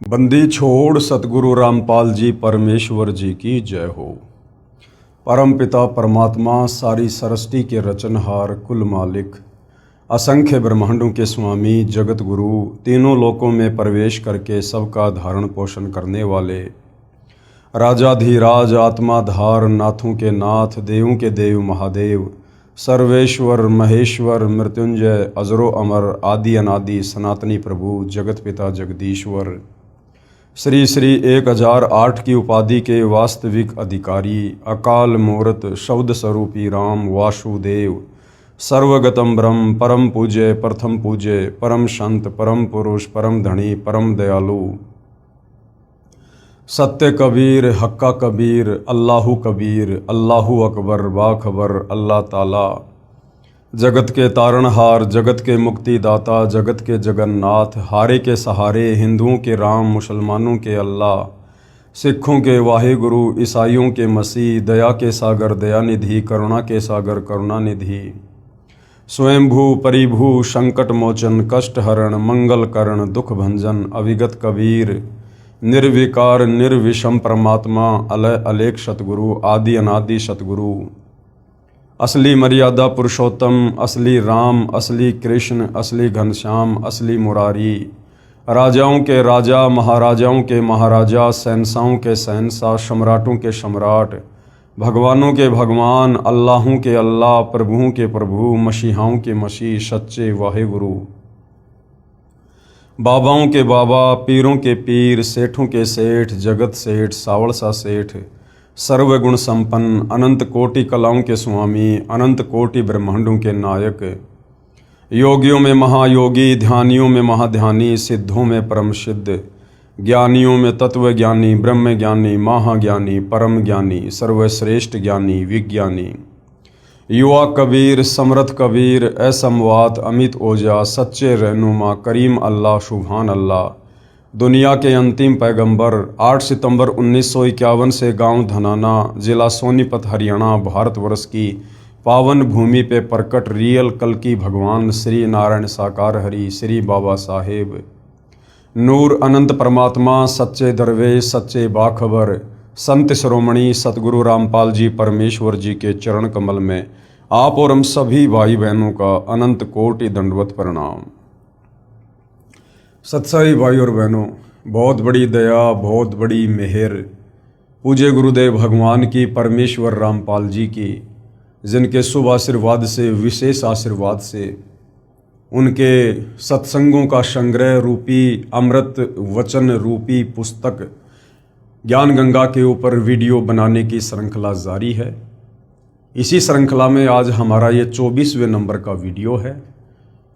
बंदी छोड़ सतगुरु रामपाल जी परमेश्वर जी की जय हो। परम पिता परमात्मा सारी सृष्टि के रचनहार कुल मालिक असंख्य ब्रह्मांडों के स्वामी जगत गुरु तीनों लोकों में प्रवेश करके सबका धारण पोषण करने वाले राजाधिराज आत्माधार नाथों के नाथ देवों के देव महादेव सर्वेश्वर महेश्वर मृत्युंजय अजरो अमर आदि अनादि सनातनी प्रभु जगत पिता जगदीश्वर श्री श्री 1008 की उपाधि के वास्तविक अधिकारी अकाल मूर्त शब्द स्वरूपी राम वासुदेव सर्वगतम ब्रह्म परम पूज्य प्रथम पूज्य परम संत परम पुरुष परम धनी परम दयालु सत्य कबीर हक्का कबीर अल्लाहू अकबर बाखबर अल्लाह ताला जगत के तारणहार जगत के मुक्तिदाता जगत के जगन्नाथ हारे के सहारे हिंदुओं के राम मुसलमानों के अल्लाह सिखों के वाहिगुरु ईसाइयों के मसीह दया के सागर दयानिधि करुणा के सागर करुणानिधि स्वयंभू परिभू संकट मोचन कष्ट हरण मंगल करण दुख भंजन अविगत कबीर निर्विकार निर्विषम परमात्मा अलय अलेख सतगुरु आदि अनादि सतगुरु असली मर्यादा पुरुषोत्तम असली राम असली कृष्ण असली घनश्याम असली मुरारी राजाओं के राजा महाराजाओं के महाराजा शहंशाहों के शहंशाह सम्राटों के सम्राट भगवानों के भगवान अल्लाहों के अल्लाह प्रभुओं के प्रभु मसीहाओं के मसीह सच्चे वाहिगुरु बाबाओं के बाबा पीरों के पीर सेठों के सेठ जगत सेठ सावड़सा सेठ सर्वगुण संपन्न अनंत कोटि कलाओं के स्वामी अनंत कोटि ब्रह्मांडों के नायक योगियों में महायोगी ध्यानियों में महाध्यानी सिद्धों में परम सिद्ध ज्ञानियों में तत्व ज्ञानी ब्रह्म ज्ञानी महाज्ञानी परम ज्ञानी सर्वश्रेष्ठ ज्ञानी विज्ञानी युवा कबीर समर्थ कबीर असमवात अमित ओजा सच्चे रहनुमा करीम अल्लाह सुभान अल्लाह दुनिया के अंतिम पैगंबर 8 सितंबर 1951 से गांव धनाना जिला सोनीपत हरियाणा भारतवर्ष की पावन भूमि पे प्रकट रियल कल की भगवान श्री नारायण साकार हरि श्री बाबा साहेब नूर अनंत परमात्मा सच्चे दरवेश सच्चे बाखबर संत शिरोमणि सतगुरु रामपाल जी परमेश्वर जी के चरण कमल में आप और हम सभी भाई बहनों का अनंत कोटि दंडवत प्रणाम। सत्साई भाई और बहनों, बहुत बड़ी दया बहुत बड़ी मेहर पूज्य गुरुदेव भगवान की परमेश्वर रामपाल जी की जिनके शुभ आशीर्वाद से विशेष आशीर्वाद से उनके सत्संगों का संग्रह रूपी अमृत वचन रूपी पुस्तक ज्ञान गंगा के ऊपर वीडियो बनाने की श्रृंखला जारी है। इसी श्रृंखला में आज हमारा ये 24वें नंबर का वीडियो है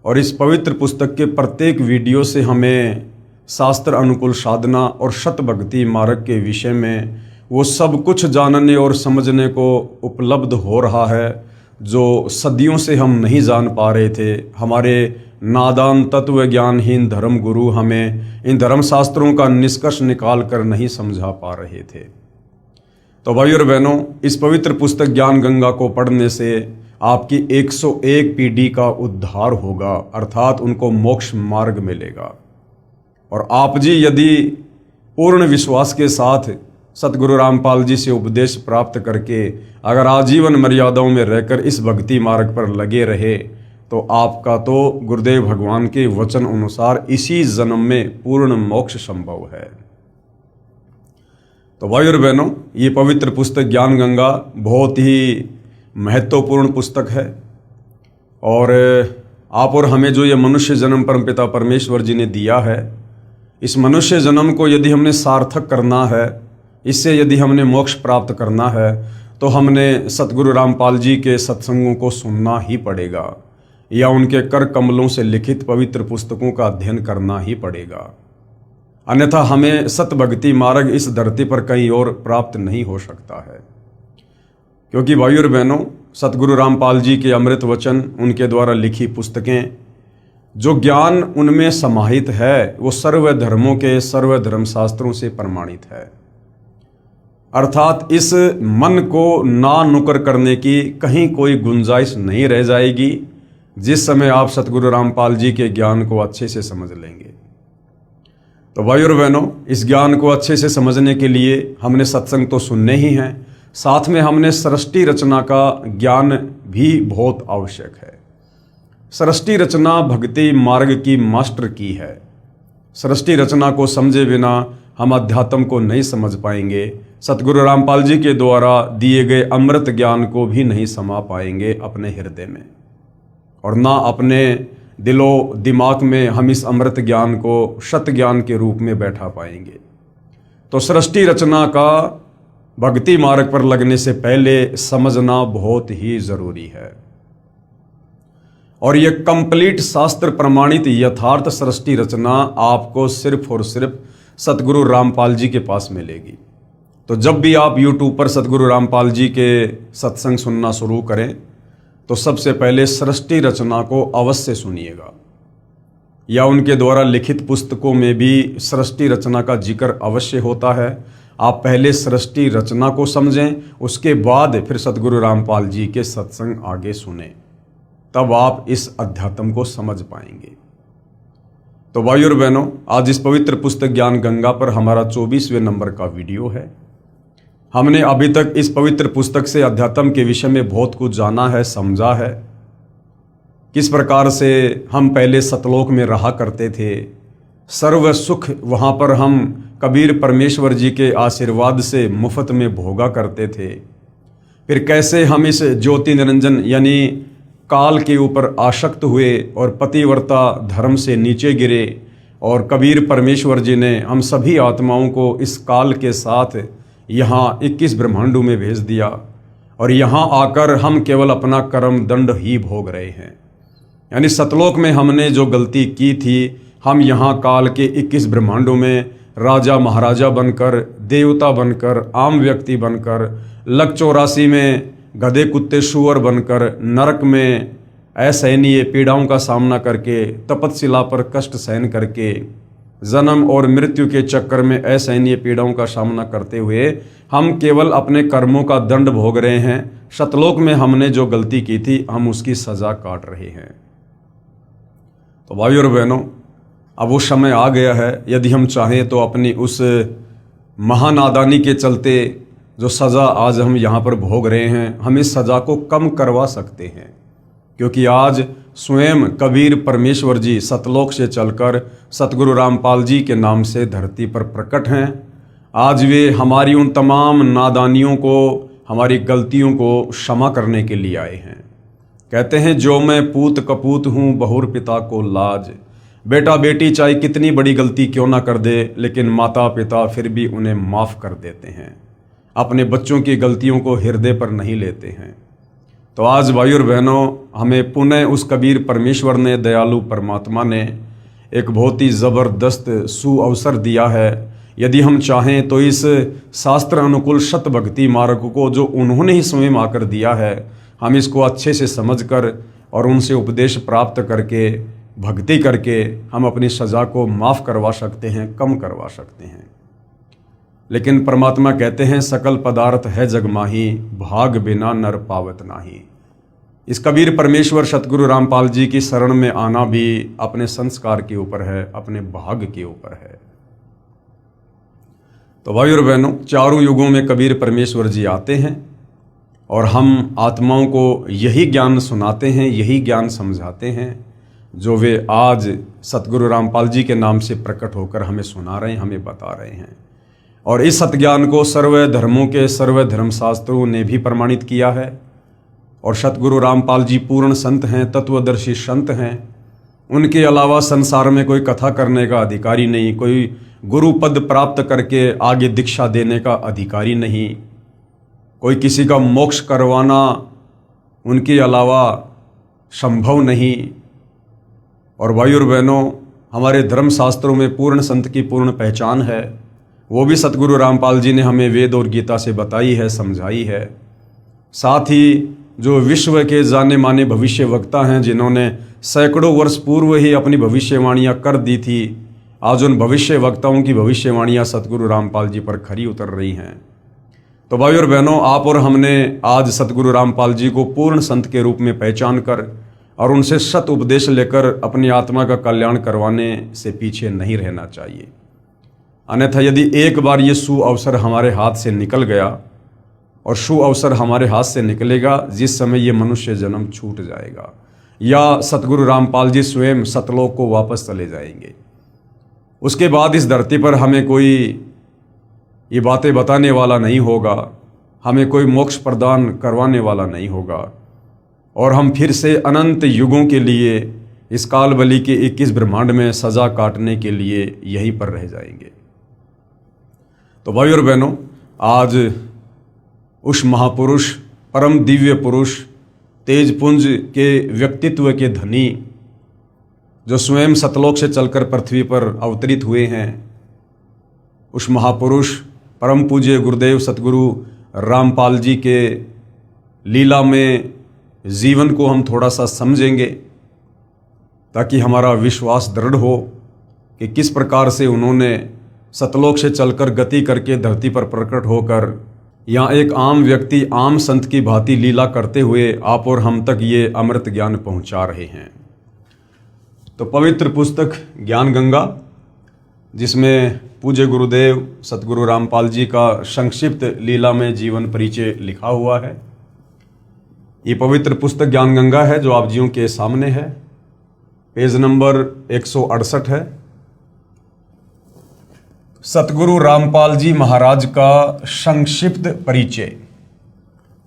और इस पवित्र पुस्तक के प्रत्येक वीडियो से हमें शास्त्र अनुकूल साधना और शत भक्ति मार्ग के विषय में वो सब कुछ जानने और समझने को उपलब्ध हो रहा है जो सदियों से हम नहीं जान पा रहे थे। हमारे नादान तत्व ज्ञानहीन धर्म गुरु हमें इन धर्म शास्त्रों का निष्कर्ष निकाल कर नहीं समझा पा रहे थे। तो भाई और बहनों, इस पवित्र पुस्तक ज्ञान गंगा को पढ़ने से आपकी 101 पीढ़ी का उद्धार होगा, अर्थात उनको मोक्ष मार्ग मिलेगा। और आप जी यदि पूर्ण विश्वास के साथ सतगुरु रामपाल जी से उपदेश प्राप्त करके अगर आजीवन मर्यादाओं में रहकर इस भक्ति मार्ग पर लगे रहे तो आपका तो गुरुदेव भगवान के वचन अनुसार इसी जन्म में पूर्ण मोक्ष संभव है। तो भाई और बहनों, ये पवित्र पुस्तक ज्ञान गंगा बहुत ही महत्वपूर्ण पुस्तक है और आप और हमें जो ये मनुष्य जन्म परमपिता परमेश्वर जी ने दिया है, इस मनुष्य जन्म को यदि हमने सार्थक करना है, इससे यदि हमने मोक्ष प्राप्त करना है तो हमने सतगुरु रामपाल जी के सत्संगों को सुनना ही पड़ेगा या उनके कर कमलों से लिखित पवित्र पुस्तकों का अध्ययन करना ही पड़ेगा। अन्यथा हमें सत भक्ति मार्ग इस धरती पर कहीं और प्राप्त नहीं हो सकता है। क्योंकि भाई और बहनों, सतगुरु रामपाल जी के अमृत वचन उनके द्वारा लिखी पुस्तकें जो ज्ञान उनमें समाहित है वो सर्व धर्मों के सर्व धर्म शास्त्रों से प्रमाणित है। अर्थात इस मन को ना नुकर करने की कहीं कोई गुंजाइश नहीं रह जाएगी जिस समय आप सतगुरु रामपाल जी के ज्ञान को अच्छे से समझ लेंगे। तो भाई और बहनों, इस ज्ञान को अच्छे से समझने के लिए हमने सत्संग तो सुनने ही हैं, साथ में हमने सृष्टि रचना का ज्ञान भी बहुत आवश्यक है। सृष्टि रचना भक्ति मार्ग की मास्टर की है। सृष्टि रचना को समझे बिना हम अध्यात्म को नहीं समझ पाएंगे, सतगुरु रामपाल जी के द्वारा दिए गए अमृत ज्ञान को भी नहीं समा पाएंगे अपने हृदय में, और ना अपने दिलो दिमाग में हम इस अमृत ज्ञान को शत ज्ञान के रूप में बैठा पाएंगे। तो सृष्टि रचना का भक्ति मार्ग पर लगने से पहले समझना बहुत ही जरूरी है, और यह कंप्लीट शास्त्र प्रमाणित यथार्थ सृष्टि रचना आपको सिर्फ और सिर्फ सतगुरु रामपाल जी के पास मिलेगी। तो जब भी आप YouTube पर सतगुरु रामपाल जी के सत्संग सुनना शुरू करें तो सबसे पहले सृष्टि रचना को अवश्य सुनिएगा, या उनके द्वारा लिखित पुस्तकों में भी सृष्टि रचना का जिक्र अवश्य होता है। आप पहले सृष्टि रचना को समझें, उसके बाद फिर सतगुरु रामपाल जी के सत्संग आगे सुनें, तब आप इस अध्यात्म को समझ पाएंगे। तो भाई और बहनों, आज इस पवित्र पुस्तक ज्ञान गंगा पर हमारा 24वें नंबर का वीडियो है। हमने अभी तक इस पवित्र पुस्तक से अध्यात्म के विषय में बहुत कुछ जाना है, समझा है। किस प्रकार से हम पहले सतलोक में रहा करते थे, सर्व सुख वहाँ पर हम कबीर परमेश्वर जी के आशीर्वाद से मुफ्त में भोगा करते थे। फिर कैसे हम इस ज्योति निरंजन यानी काल के ऊपर आसक्त हुए और पतिव्रता धर्म से नीचे गिरे, और कबीर परमेश्वर जी ने हम सभी आत्माओं को इस काल के साथ यहाँ 21 ब्रह्मांडों में भेज दिया, और यहाँ आकर हम केवल अपना कर्म दंड ही भोग रहे हैं। यानी सतलोक में हमने जो गलती की थी, हम यहाँ काल के 21 ब्रह्मांडों में राजा महाराजा बनकर, देवता बनकर, आम व्यक्ति बनकर, लक 84 में गधे कुत्ते शुअर बनकर, नरक में असहनीय पीड़ाओं का सामना करके, तपतशिला पर कष्ट सहन करके, जन्म और मृत्यु के चक्कर में असहनीय पीड़ाओं का सामना करते हुए हम केवल अपने कर्मों का दंड भोग रहे हैं। सतलोक में हमने जो गलती की थी, हम उसकी सजा काट रहे हैं। तो भाई और बहनों, अब वो समय आ गया है, यदि हम चाहें तो अपनी उस महानादानी के चलते जो सज़ा आज हम यहाँ पर भोग रहे हैं, हम इस सज़ा को कम करवा सकते हैं, क्योंकि आज स्वयं कबीर परमेश्वर जी सतलोक से चलकर सतगुरु रामपाल जी के नाम से धरती पर प्रकट हैं। आज वे हमारी उन तमाम नादानियों को, हमारी गलतियों को क्षमा करने के लिए आए हैं। कहते हैं, जो मैं पूत कपूत हूँ बहुर पिता को लाज। बेटा बेटी चाहे कितनी बड़ी गलती क्यों ना कर दे, लेकिन माता पिता फिर भी उन्हें माफ़ कर देते हैं, अपने बच्चों की गलतियों को हृदय पर नहीं लेते हैं। तो आज भाई और बहनों, हमें पुनः उस कबीर परमेश्वर ने, दयालु परमात्मा ने एक बहुत ही ज़बरदस्त सुअवसर दिया है। यदि हम चाहें तो इस शास्त्र अनुकूल शत भक्ति मार्ग को, जो उन्होंने ही स्वयं आकर दिया है, हम इसको अच्छे से समझकर और उनसे उपदेश प्राप्त करके, भक्ति करके हम अपनी सज़ा को माफ़ करवा सकते हैं, कम करवा सकते हैं। लेकिन परमात्मा कहते हैं, सकल पदार्थ है जग माही, भाग बिना नर पावत नाही। इस कबीर परमेश्वर सतगुरु रामपाल जी की शरण में आना भी अपने संस्कार के ऊपर है, अपने भाग्य के ऊपर है। तो भाई और बहनों, चारों युगों में कबीर परमेश्वर जी आते हैं और हम आत्माओं को यही ज्ञान सुनाते हैं, यही ज्ञान समझाते हैं, जो वे आज सतगुरु रामपाल जी के नाम से प्रकट होकर हमें सुना रहे हैं, हमें बता रहे हैं। और इस सतज्ञान को सर्व धर्मों के सर्व धर्मशास्त्रों ने भी प्रमाणित किया है। और सतगुरु रामपाल जी पूर्ण संत हैं, तत्वदर्शी संत हैं। उनके अलावा संसार में कोई कथा करने का अधिकारी नहीं, कोई गुरु पद प्राप्त करके आगे दीक्षा देने का अधिकारी नहीं, कोई किसी का मोक्ष करवाना उनके अलावा संभव नहीं। और भाई और बहनों, हमारे धर्मशास्त्रों में पूर्ण संत की पूर्ण पहचान है, वो भी सतगुरु रामपाल जी ने हमें वेद और गीता से बताई है, समझाई है। साथ ही जो विश्व के जाने माने भविष्य वक्ता हैं, जिन्होंने सैकड़ों वर्ष पूर्व ही अपनी भविष्यवाणियाँ कर दी थी, आज उन भविष्य वक्ताओं की भविष्यवाणियाँ सतगुरु रामपाल जी पर खरी उतर रही हैं। तो भाई और बहनों, आप और हमने आज सतगुरु रामपाल जी को पूर्ण संत के रूप में पहचान कर और उनसे सत उपदेश लेकर अपनी आत्मा का कल्याण करवाने से पीछे नहीं रहना चाहिए। अन्यथा यदि एक बार ये सु अवसर हमारे हाथ से निकल गया, और सु अवसर हमारे हाथ से निकलेगा जिस समय ये मनुष्य जन्म छूट जाएगा, या सतगुरु रामपाल जी स्वयं सतलोक को वापस चले जाएंगे। उसके बाद इस धरती पर हमें कोई ये बातें बताने वाला नहीं होगा, हमें कोई मोक्ष प्रदान करवाने वाला नहीं होगा, और हम फिर से अनंत युगों के लिए इस काल बलि के 21 ब्रह्मांड में सजा काटने के लिए यहीं पर रह जाएंगे। तो भाई और बहनों, आज उस महापुरुष, परम दिव्य पुरुष, तेजपुंज के व्यक्तित्व के धनी, जो स्वयं सतलोक से चलकर पृथ्वी पर अवतरित हुए हैं, उस महापुरुष परम पूज्य गुरुदेव सतगुरु रामपाल जी के लीला में जीवन को हम थोड़ा सा समझेंगे, ताकि हमारा विश्वास दृढ़ हो कि किस प्रकार से उन्होंने सतलोक से चलकर गति करके धरती पर प्रकट होकर यहाँ एक आम व्यक्ति, आम संत की भांति लीला करते हुए आप और हम तक ये अमृत ज्ञान पहुँचा रहे हैं। तो पवित्र पुस्तक ज्ञान गंगा, जिसमें पूज्य गुरुदेव सतगुरु रामपाल जी का संक्षिप्त लीला में जीवन परिचय लिखा हुआ है, ये पवित्र पुस्तक ज्ञान गंगा है जो आप जियों के सामने है। पेज नंबर 168 है। सतगुरु रामपाल जी महाराज का संक्षिप्त परिचय,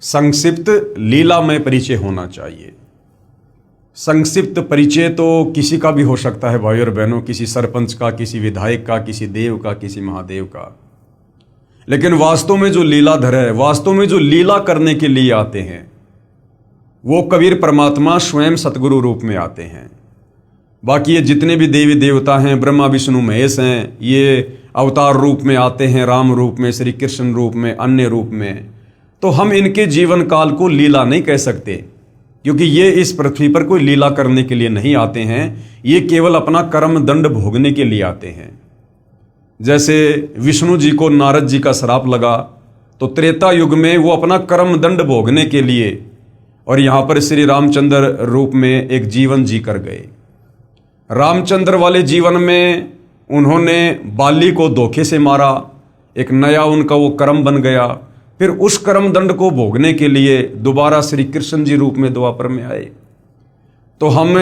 संक्षिप्त लीला में परिचय होना चाहिए। संक्षिप्त परिचय तो किसी का भी हो सकता है भाई और बहनों, किसी सरपंच का, किसी विधायक का, किसी देव का, किसी महादेव का, लेकिन वास्तव में जो लीलाधर है, वास्तव में जो लीला करने के लिए आते हैं, वो कबीर परमात्मा स्वयं सतगुरु रूप में आते हैं। बाकी ये जितने भी देवी देवता हैं, ब्रह्मा विष्णु महेश हैं, ये अवतार रूप में आते हैं, राम रूप में, श्री कृष्ण रूप में, अन्य रूप में। तो हम इनके जीवन काल को लीला नहीं कह सकते, क्योंकि ये इस पृथ्वी पर कोई लीला करने के लिए नहीं आते हैं, ये केवल अपना कर्म दंड भोगने के लिए आते हैं। जैसे विष्णु जी को नारद जी का श्राप लगा, तो त्रेता युग में वो अपना कर्म दंड भोगने के लिए और यहाँ पर श्री रामचंद्र रूप में एक जीवन जी कर गए। रामचंद्र वाले जीवन में उन्होंने बाली को धोखे से मारा, एक नया उनका वो कर्म बन गया। फिर उस कर्म दंड को भोगने के लिए दोबारा श्री कृष्ण जी रूप में द्वापर में आए। तो हम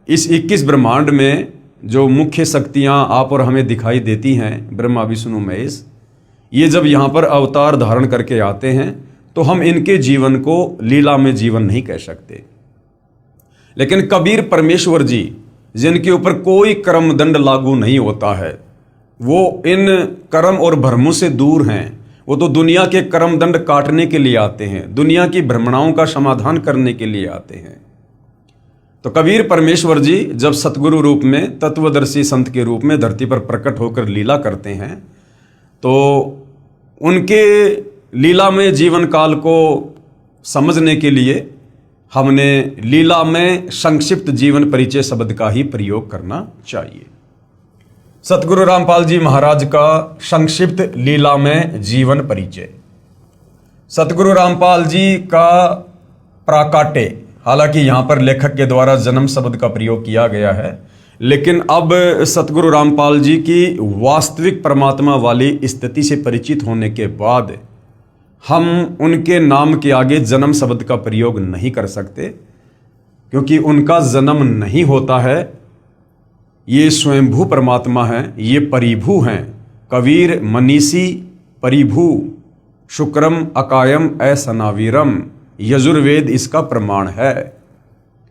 इस 21 ब्रह्मांड में जो मुख्य शक्तियां आप और हमें दिखाई देती हैं, ब्रह्मा विष्णु महेश, ये जब यहाँ पर अवतार धारण करके आते हैं, तो हम इनके जीवन को लीला में जीवन नहीं कह सकते। लेकिन कबीर परमेश्वर जी, जिनके ऊपर कोई कर्म दंड लागू नहीं होता है, वो इन कर्म और भ्रमों से दूर हैं। वो तो दुनिया के कर्म दंड काटने के लिए आते हैं, दुनिया की भ्रमणाओं का समाधान करने के लिए आते हैं। तो कबीर परमेश्वर जी जब सतगुरु रूप में, तत्वदर्शी संत के रूप में धरती पर प्रकट होकर लीला करते हैं, तो उनके लीला में जीवन काल को समझने के लिए हमने लीला में संक्षिप्त जीवन परिचय शब्द का ही प्रयोग करना चाहिए। सतगुरु रामपाल जी महाराज का संक्षिप्त लीला में जीवन परिचय। सतगुरु रामपाल जी का प्राकाटे, हालांकि यहाँ पर लेखक के द्वारा जन्म शब्द का प्रयोग किया गया है, लेकिन अब सतगुरु रामपाल जी की वास्तविक परमात्मा वाली स्थिति से परिचित होने के बाद हम उनके नाम के आगे जन्म शब्द का प्रयोग नहीं कर सकते, क्योंकि उनका जन्म नहीं होता है। ये स्वयंभू परमात्मा हैं, ये परिभू हैं। कबीर मनीषी परिभू, शुक्रम अकायम असनावीरम, यजुर्वेद इसका प्रमाण है।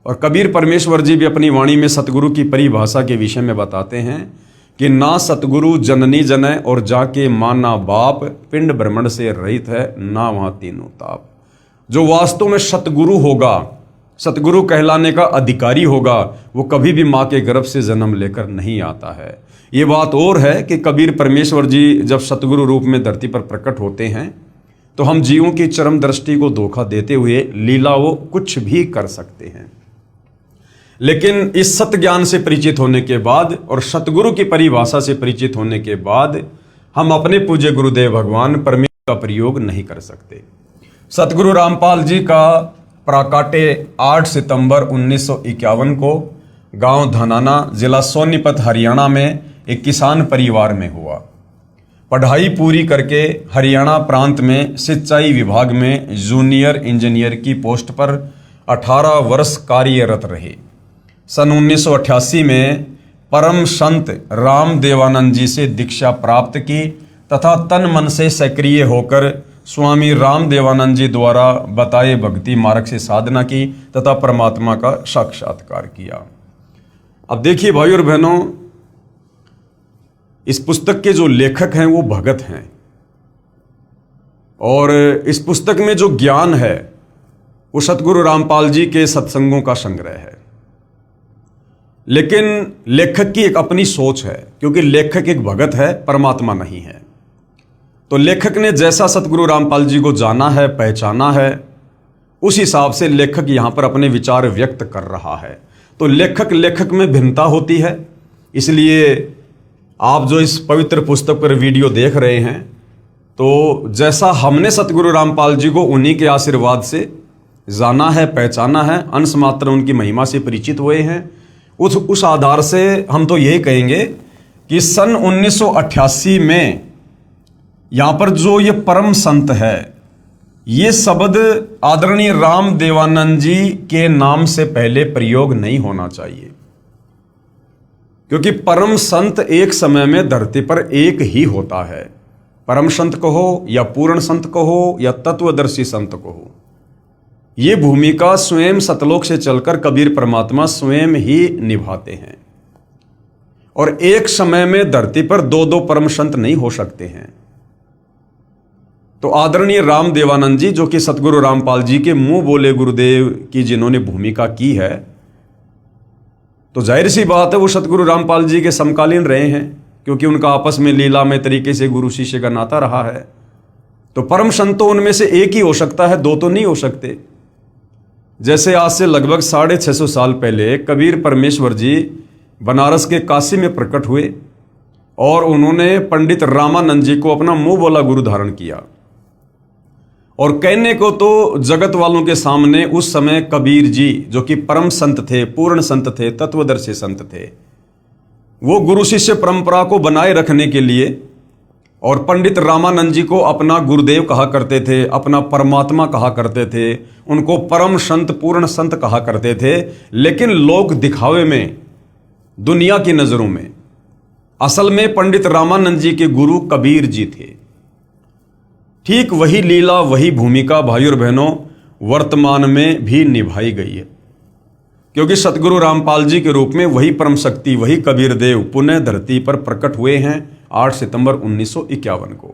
और कबीर परमेश्वर जी भी अपनी वाणी में सतगुरु की परिभाषा के विषय में बताते हैं कि ना सतगुरु जननी जनय और जाके माना बाप, पिंड भ्रमण से रहित है ना वहाँ तीनों ताप। जो वास्तव में सतगुरु होगा, सतगुरु कहलाने का अधिकारी होगा, वो कभी भी माँ के गर्भ से जन्म लेकर नहीं आता है। ये बात और है कि कबीर परमेश्वर जी जब सतगुरु रूप में धरती पर प्रकट होते हैं, तो हम जीवों की चरम दृष्टि को धोखा देते हुए लीला वो कुछ भी कर सकते हैं। लेकिन इस सत्य ज्ञान से परिचित होने के बाद और सतगुरु की परिभाषा से परिचित होने के बाद हम अपने पूज्य गुरुदेव भगवान परमेश्वर का प्रयोग नहीं कर सकते। सतगुरु रामपाल जी का प्राकाटे 8 सितंबर 1951 को गांव धनाना, जिला सोनीपत, हरियाणा में एक किसान परिवार में हुआ। पढ़ाई पूरी करके हरियाणा प्रांत में सिंचाई विभाग में जूनियर इंजीनियर की पोस्ट पर 18 वर्ष कार्यरत रहे। सन 1988 में परम संत राम देवानंद जी से दीक्षा प्राप्त की तथा तन मन से सक्रिय होकर स्वामी राम देवानंद जी द्वारा बताए भक्ति मार्ग से साधना की तथा परमात्मा का साक्षात्कार किया। अब देखिए भाइयों और बहनों, इस पुस्तक के जो लेखक हैं वो भगत हैं और इस पुस्तक में जो ज्ञान है वो सतगुरु रामपाल जी के सत्संगों का संग्रह है। लेकिन लेखक की एक अपनी सोच है, क्योंकि लेखक एक भगत है, परमात्मा नहीं है। तो लेखक ने जैसा सतगुरु रामपाल जी को जाना है, पहचाना है, उस हिसाब से लेखक यहां पर अपने विचार व्यक्त कर रहा है। तो लेखक में भिन्नता होती है। इसलिए आप जो इस पवित्र पुस्तक पर वीडियो देख रहे हैं, तो जैसा हमने सतगुरु रामपाल जी को उन्हीं के आशीर्वाद से जाना है, पहचाना है, अंश मात्र उनकी महिमा से परिचित हुए हैं, उस आधार से हम तो यही कहेंगे कि सन 1988 में यहां पर जो ये परम संत है, ये शब्द आदरणीय राम देवानंद जी के नाम से पहले प्रयोग नहीं होना चाहिए, क्योंकि परम संत एक समय में धरती पर एक ही होता है। परम संत कहो या पूर्ण संत कहो या तत्वदर्शी संत कहो, ये भूमिका स्वयं सतलोक से चलकर कबीर परमात्मा स्वयं ही निभाते हैं। और एक समय में धरती पर दो दो परम संत नहीं हो सकते हैं। तो आदरणीय राम देवानंद जी, जो कि सतगुरु रामपाल जी के मुंह बोले गुरुदेव की जिन्होंने भूमिका की है, तो जाहिर सी बात है वो सतगुरु रामपाल जी के समकालीन रहे हैं, क्योंकि उनका आपस में लीलामय तरीके से गुरु शिष्य का नाता रहा है। तो परम संत तो उनमें से एक ही हो सकता है, दो तो नहीं हो सकते। जैसे आज से लगभग 650 साल पहले कबीर परमेश्वर जी बनारस के काशी में प्रकट हुए और उन्होंने पंडित रामानंद जी को अपना मुंह बोला गुरु धारण किया। और कहने को तो जगत वालों के सामने उस समय कबीर जी, जो कि परम संत थे, पूर्ण संत थे, तत्वदर्शी संत थे, वो गुरु शिष्य परंपरा को बनाए रखने के लिए और पंडित रामानंद जी को अपना गुरुदेव कहा करते थे, अपना परमात्मा कहा करते थे, उनको परम संत, पूर्ण संत कहा करते थे। लेकिन लोग दिखावे में, दुनिया की नजरों में, असल में पंडित रामानंद जी के गुरु कबीर जी थे। ठीक वही लीला, वही भूमिका भाइयों और बहनों वर्तमान में भी निभाई गई है, क्योंकि सतगुरु रामपाल जी के रूप में वही परम शक्ति, वही कबीर देव पुनः धरती पर प्रकट हुए हैं 8 सितंबर 1951 को।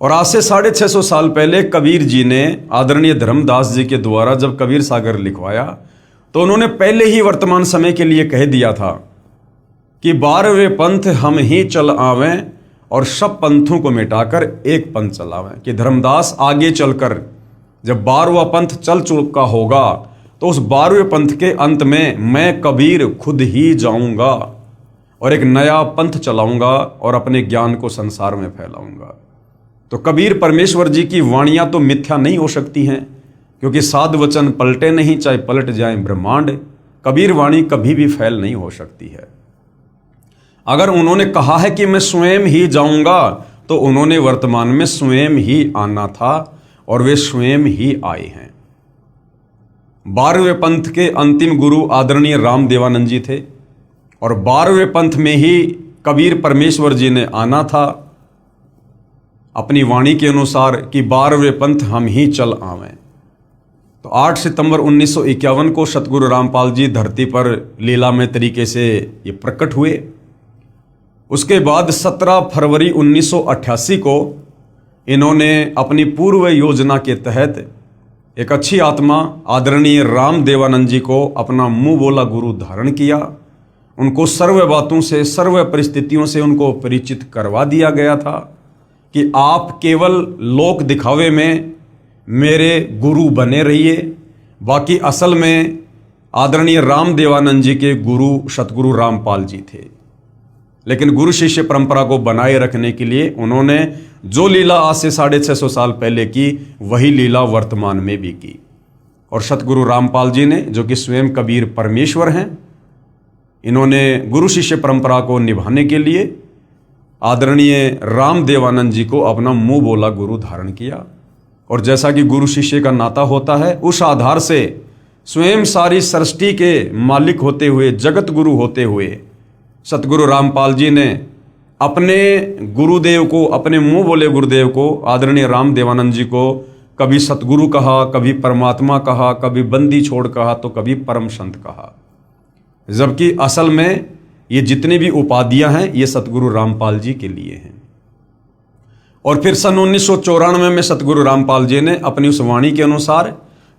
और आज से 650 साल पहले कबीर जी ने आदरणीय धर्मदास जी के द्वारा जब कबीर सागर लिखवाया, तो उन्होंने पहले ही वर्तमान समय के लिए कह दिया था कि 12वें पंथ हम ही चल आवें और सब पंथों को मिटाकर एक पंथ चलावें। कि धर्मदास आगे चलकर जब 12वां पंथ चल चुका होगा, तो उस 12वें पंथ के अंत में मैं कबीर खुद ही जाऊंगा और एक नया पंथ चलाऊंगा और अपने ज्ञान को संसार में फैलाऊंगा। तो कबीर परमेश्वर जी की वाणियां तो मिथ्या नहीं हो सकती हैं, क्योंकि साध वचन पलटे नहीं, चाहे पलट जाए ब्रह्मांड। कबीर वाणी कभी भी फैल नहीं हो सकती है। अगर उन्होंने कहा है कि मैं स्वयं ही जाऊंगा, तो उन्होंने वर्तमान में स्वयं ही आना था और वे स्वयं ही आए हैं। 12वें पंथ के अंतिम गुरु आदरणीय राम देवानंद जी थे और 12वें पंथ में ही कबीर परमेश्वर जी ने आना था अपनी वाणी के अनुसार कि 12वें पंथ हम ही चल आवें। तो 8 सितंबर 1951 को सतगुरु रामपाल जी धरती पर लीलामय तरीके से ये प्रकट हुए। उसके बाद 17 फरवरी 1988 को इन्होंने अपनी पूर्व योजना के तहत एक अच्छी आत्मा आदरणीय राम देवानंद जी को अपना मुंह बोला गुरु धारण किया। उनको सर्व बातों से, सर्व परिस्थितियों से उनको परिचित करवा दिया गया था कि आप केवल लोक दिखावे में मेरे गुरु बने रहिए, बाकी असल में आदरणीय राम देवानंद जी के गुरु सतगुरु रामपाल जी थे। लेकिन गुरु शिष्य परंपरा को बनाए रखने के लिए उन्होंने जो लीला आज से 650 साल पहले की, वही लीला वर्तमान में भी की। और सतगुरु रामपाल जी ने, जो कि स्वयं कबीर परमेश्वर हैं, इन्होंने गुरु शिष्य परंपरा को निभाने के लिए आदरणीय राम देवानंद जी को अपना मुंह बोला गुरु धारण किया। और जैसा कि गुरु शिष्य का नाता होता है, उस आधार से स्वयं सारी सृष्टि के मालिक होते हुए, जगत गुरु होते हुए सतगुरु रामपाल जी ने अपने गुरुदेव को, अपने मुंह बोले गुरुदेव को, आदरणीय राम देवानंद जी को कभी सतगुरु कहा, कभी परमात्मा कहा, कभी बंदी छोड़ कहा, तो कभी परम संत कहा। जबकि असल में ये जितनी भी उपाधियां हैं ये सतगुरु रामपाल जी के लिए हैं। और फिर सन 1994 में सतगुरु रामपाल जी ने अपनी उस वाणी के अनुसार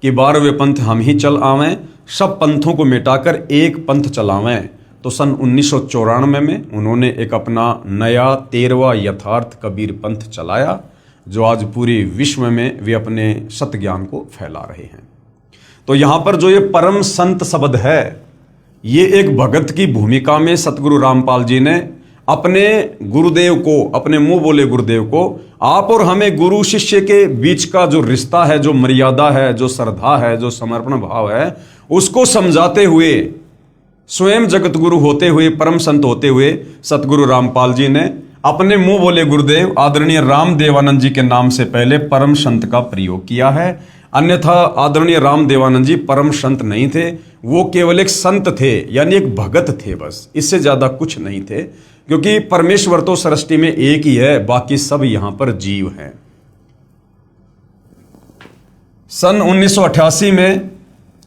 कि 12वें पंथ हम ही चल आवें, सब पंथों को मिटाकर एक पंथ चलावें, तो सन 1994 में उन्होंने एक अपना नया 13वां यथार्थ कबीर पंथ चलाया, जो आज पूरे विश्व में वे अपने सत ज्ञान को फैला रहे हैं। तो यहाँ पर जो ये परम संत शब्द है, ये एक भगत की भूमिका में सतगुरु रामपाल जी ने अपने गुरुदेव को, अपने मुंह बोले गुरुदेव को, आप और हमें गुरु शिष्य के बीच का जो रिश्ता है, जो मर्यादा है, जो श्रद्धा है, जो समर्पण भाव है, उसको समझाते हुए, स्वयं जगत गुरु होते हुए, परम संत होते हुए सतगुरु रामपाल जी ने अपने मुंह बोले गुरुदेव आदरणीय राम देवानंद जी के नाम से पहले परम संत का प्रयोग किया है। अन्यथा आदरणीय राम देवानंद जी परम संत नहीं थे, वो केवल एक संत थे, यानी एक भगत थे, बस इससे ज्यादा कुछ नहीं थे। क्योंकि परमेश्वर तो सृष्टि में एक ही है, बाकी सब यहां पर जीव हैं। सन 1988 में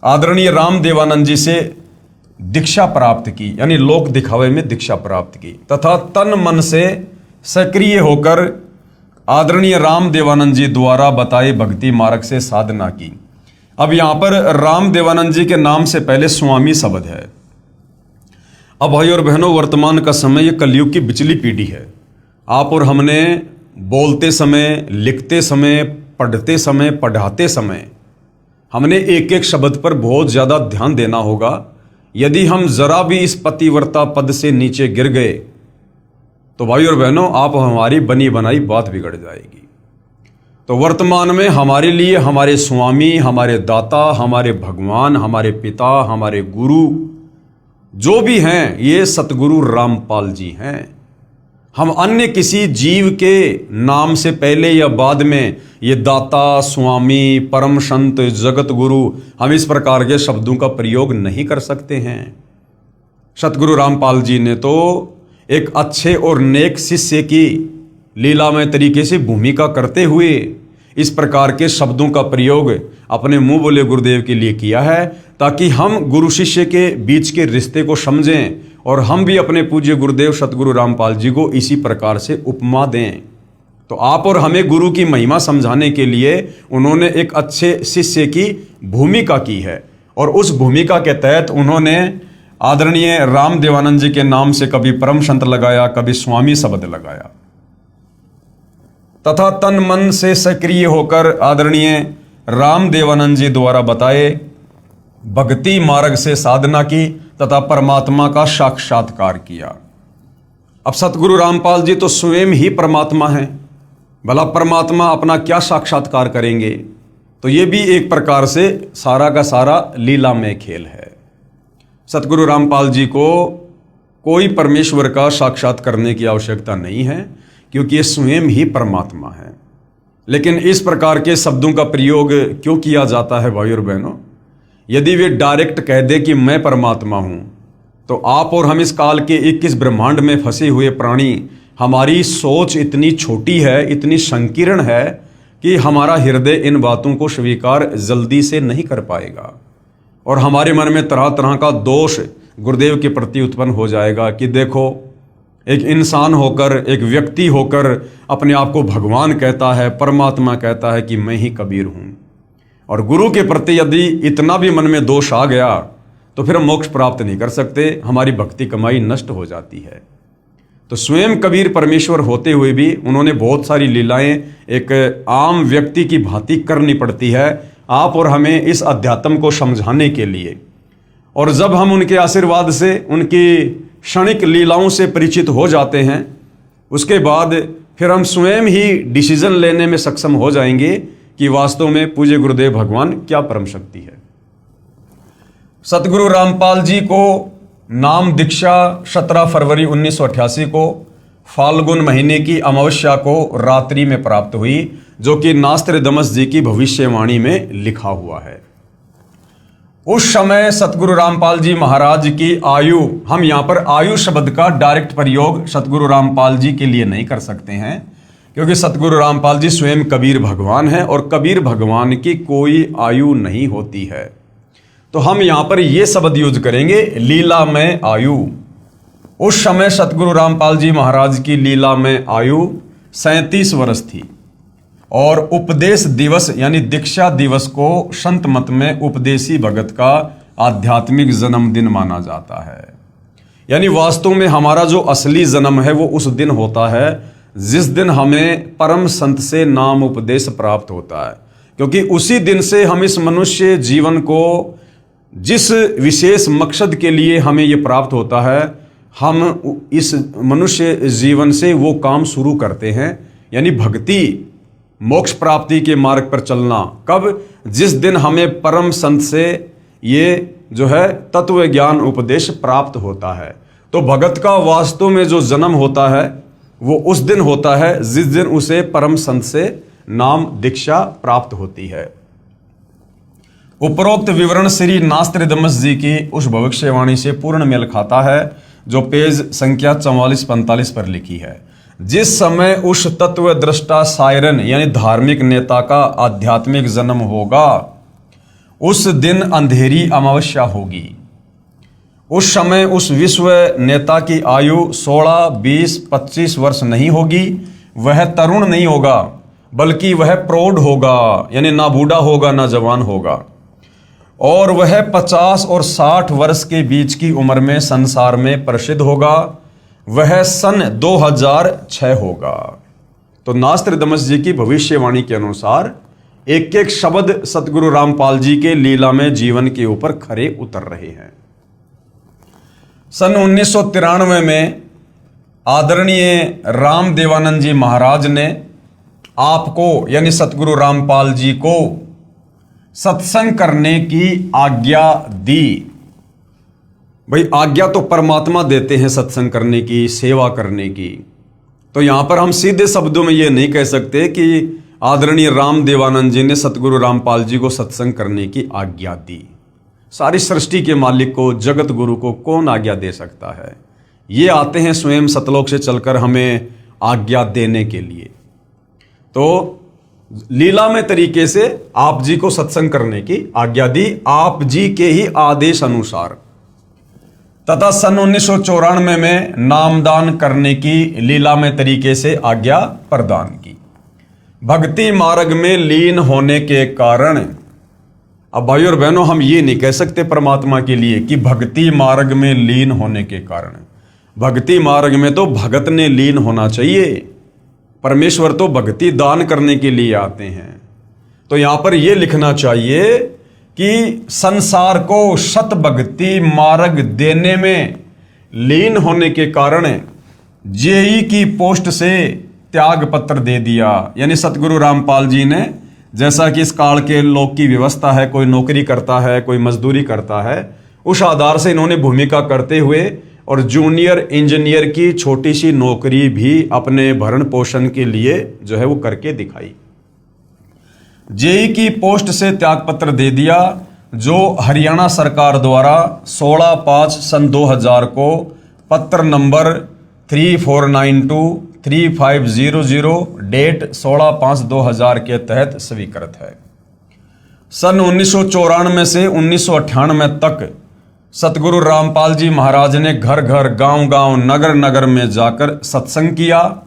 आदरणीय राम देवानंद जी से दीक्षा प्राप्त की, यानी लोक दिखावे में दीक्षा प्राप्त की, तथा तन मन से सक्रिय होकर आदरणीय राम देवानंद जी द्वारा बताए भक्ति मार्ग से साधना की। अब यहां पर राम देवानंद जी के नाम से पहले स्वामी शब्द है। अब भाई और बहनों, वर्तमान का समय ये कलयुग की बिचली पीढ़ी है। आप और हमने बोलते समय, लिखते समय, पढ़ते समय, पढ़ाते समय हमने एक एक शब्द पर बहुत ज्यादा ध्यान देना होगा। यदि हम जरा भी इस पतिव्रता पद से नीचे गिर गए तो भाई और बहनों, आप हमारी बनी बनाई बात बिगड़ जाएगी। तो वर्तमान में हमारे लिए हमारे स्वामी, हमारे दाता, हमारे भगवान, हमारे पिता, हमारे गुरु जो भी हैं, ये सतगुरु रामपाल जी हैं। हम अन्य किसी जीव के नाम से पहले या बाद में ये दाता, स्वामी, परम संत, जगत गुरु, हम इस प्रकार के शब्दों का प्रयोग नहीं कर सकते हैं। सतगुरु रामपाल जी ने तो एक अच्छे और नेक शिष्य की लीलामय तरीके से भूमिका करते हुए इस प्रकार के शब्दों का प्रयोग अपने मुंह बोले गुरुदेव के लिए किया है, ताकि हम गुरु शिष्य के बीच के रिश्ते को समझें और हम भी अपने पूज्य गुरुदेव सतगुरु रामपाल जी को इसी प्रकार से उपमा दें। तो आप और हमें गुरु की महिमा समझाने के लिए उन्होंने एक अच्छे शिष्य की भूमिका की है, और उस भूमिका के तहत उन्होंने आदरणीय राम देवानंद जी के नाम से कभी परम संत लगाया, कभी स्वामी शब्द लगाया, तथा तन मन से सक्रिय होकर आदरणीय राम देवानंद जी द्वारा बताए भक्ति मार्ग से साधना की तथा परमात्मा का साक्षात्कार किया। अब सतगुरु रामपाल जी तो स्वयं ही परमात्मा हैं, भला परमात्मा अपना क्या साक्षात्कार करेंगे? तो ये भी एक प्रकार से सारा का सारा लीलामय खेल है। सतगुरु रामपाल जी को कोई परमेश्वर का साक्षात करने की आवश्यकता नहीं है, क्योंकि ये स्वयं ही परमात्मा है। लेकिन इस प्रकार के शब्दों का प्रयोग क्यों किया जाता है भाई और बहनों? यदि वे डायरेक्ट कह दे कि मैं परमात्मा हूं, तो आप और हम इस काल के 21 ब्रह्मांड में फंसे हुए प्राणी, हमारी सोच इतनी छोटी है, इतनी संकीर्ण है कि हमारा हृदय इन बातों को स्वीकार जल्दी से नहीं कर पाएगा, और हमारे मन में तरह तरह का दोष गुरुदेव के प्रति उत्पन्न हो जाएगा कि देखो, एक इंसान होकर, एक व्यक्ति होकर अपने आप को भगवान कहता है, परमात्मा कहता है कि मैं ही कबीर हूं। और गुरु के प्रति यदि इतना भी मन में दोष आ गया तो फिर हम मोक्ष प्राप्त नहीं कर सकते, हमारी भक्ति कमाई नष्ट हो जाती है। तो स्वयं कबीर परमेश्वर होते हुए भी उन्होंने बहुत सारी लीलाएं एक आम व्यक्ति की भांति करनी पड़ती है आप और हमें इस अध्यात्म को समझाने के लिए। और जब हम उनके आशीर्वाद से, उनकी क्षणिक लीलाओं से परिचित हो जाते हैं, उसके बाद फिर हम स्वयं ही डिसीजन लेने में सक्षम हो जाएंगे कि वास्तव में पूज्य गुरुदेव भगवान क्या परम शक्ति है। सतगुरु रामपाल जी को नाम दीक्षा 17 फरवरी 1988 को फाल्गुन महीने की अमावस्या को रात्रि में प्राप्त हुई, जो कि नास्त्रदमस जी की भविष्यवाणी में लिखा हुआ है। उस समय सतगुरु रामपाल जी महाराज की आयु, हम यहाँ पर आयु शब्द का डायरेक्ट प्रयोग सतगुरु रामपाल जी के लिए नहीं कर सकते हैं, क्योंकि सतगुरु रामपाल जी स्वयं कबीर भगवान हैं और कबीर भगवान की कोई आयु नहीं होती है। तो हम यहाँ पर ये शब्द यूज करेंगे, लीला में आयु। उस समय सतगुरु रामपाल जी महाराज की लीला में आयु 37 वर्ष थी और उपदेश दिवस यानी दीक्षा दिवस को संत मत में उपदेशी भगत का आध्यात्मिक जन्मदिन माना जाता है। यानी वास्तव में हमारा जो असली जन्म है वो उस दिन होता है जिस दिन हमें परम संत से नाम उपदेश प्राप्त होता है, क्योंकि उसी दिन से हम इस मनुष्य जीवन को, जिस विशेष मकसद के लिए हमें ये प्राप्त होता है, हम इस मनुष्य जीवन से वो काम शुरू करते हैं, यानी भक्ति, मोक्ष प्राप्ति के मार्ग पर चलना। कब? जिस दिन हमें परम संत से ये जो है तत्व ज्ञान उपदेश प्राप्त होता है। तो भगत का वास्तव में जो जन्म होता है वो उस दिन होता है जिस दिन उसे परम संत से नाम दीक्षा प्राप्त होती है। उपरोक्त विवरण श्री नास्त्रदमस जी की उस भविष्यवाणी से पूर्ण मेल खाता है जो पेज संख्या 44-45 पर लिखी है। जिस समय उस तत्व दृष्टा सायरन यानी धार्मिक नेता का आध्यात्मिक जन्म होगा, उस दिन अंधेरी अमावस्या होगी। उस समय उस विश्व नेता की आयु 16, 20, 25 वर्ष नहीं होगी। वह तरुण नहीं होगा, बल्कि वह प्रौढ़ होगा, यानी ना बूढ़ा होगा ना जवान होगा। और वह 50 और 60 वर्ष के बीच की उम्र में संसार में प्रसिद्ध होगा। वह सन 2006 होगा। तो नास्त्रदमस जी की भविष्यवाणी के अनुसार एक एक शब्द सतगुरु रामपाल जी के लीला में जीवन के ऊपर खरे उतर रहे हैं। सन 1993 में आदरणीय राम देवानंद जी महाराज ने आपको यानी सतगुरु रामपाल जी को सत्संग करने की आज्ञा दी। भाई आज्ञा तो परमात्मा देते हैं सत्संग करने की, सेवा करने की। तो यहां पर हम सीधे शब्दों में ये नहीं कह सकते कि आदरणीय राम देवानंद जी ने सतगुरु रामपाल जी को सत्संग करने की आज्ञा दी। सारी सृष्टि के मालिक को, जगत गुरु को कौन आज्ञा दे सकता है? ये आते हैं स्वयं सतलोक से चलकर हमें आज्ञा देने के लिए। तो लीला में तरीके से आप जी को सत्संग करने की आज्ञा दी, आप जी के ही आदेश अनुसार। तथा सन 1994 में नामदान करने की लीला में तरीके से आज्ञा प्रदान की। भक्ति मार्ग में लीन होने के कारण, अब भाई और बहनों हम ये नहीं कह सकते परमात्मा के लिए कि भक्ति मार्ग में लीन होने के कारण। भक्ति मार्ग में तो भगत ने लीन होना चाहिए। परमेश्वर तो भक्ति दान करने के लिए आते हैं। तो यहां पर यह लिखना चाहिए कि संसार को सत भक्ति मार्ग देने में लीन होने के कारण जेई की पोस्ट से त्याग पत्र दे दिया। यानी सतगुरु रामपाल जी ने, जैसा कि इस काल के लोग की व्यवस्था है, कोई नौकरी करता है, कोई मजदूरी करता है, उस आधार से इन्होंने भूमिका करते हुए और जूनियर इंजीनियर की छोटी सी नौकरी भी अपने भरण पोषण के लिए जो है वो करके दिखाई। जेई की पोस्ट से त्यागपत्र दे दिया, जो हरियाणा सरकार द्वारा 16/5 सन 2000 को पत्र नंबर 3492-3500 डेट 16/5/2000 के तहत स्वीकृत है। सन 1994 से 1998 तक सतगुरु रामपाल जी महाराज ने घर घर, गांव गांव, नगर नगर में जाकर सत्संग किया।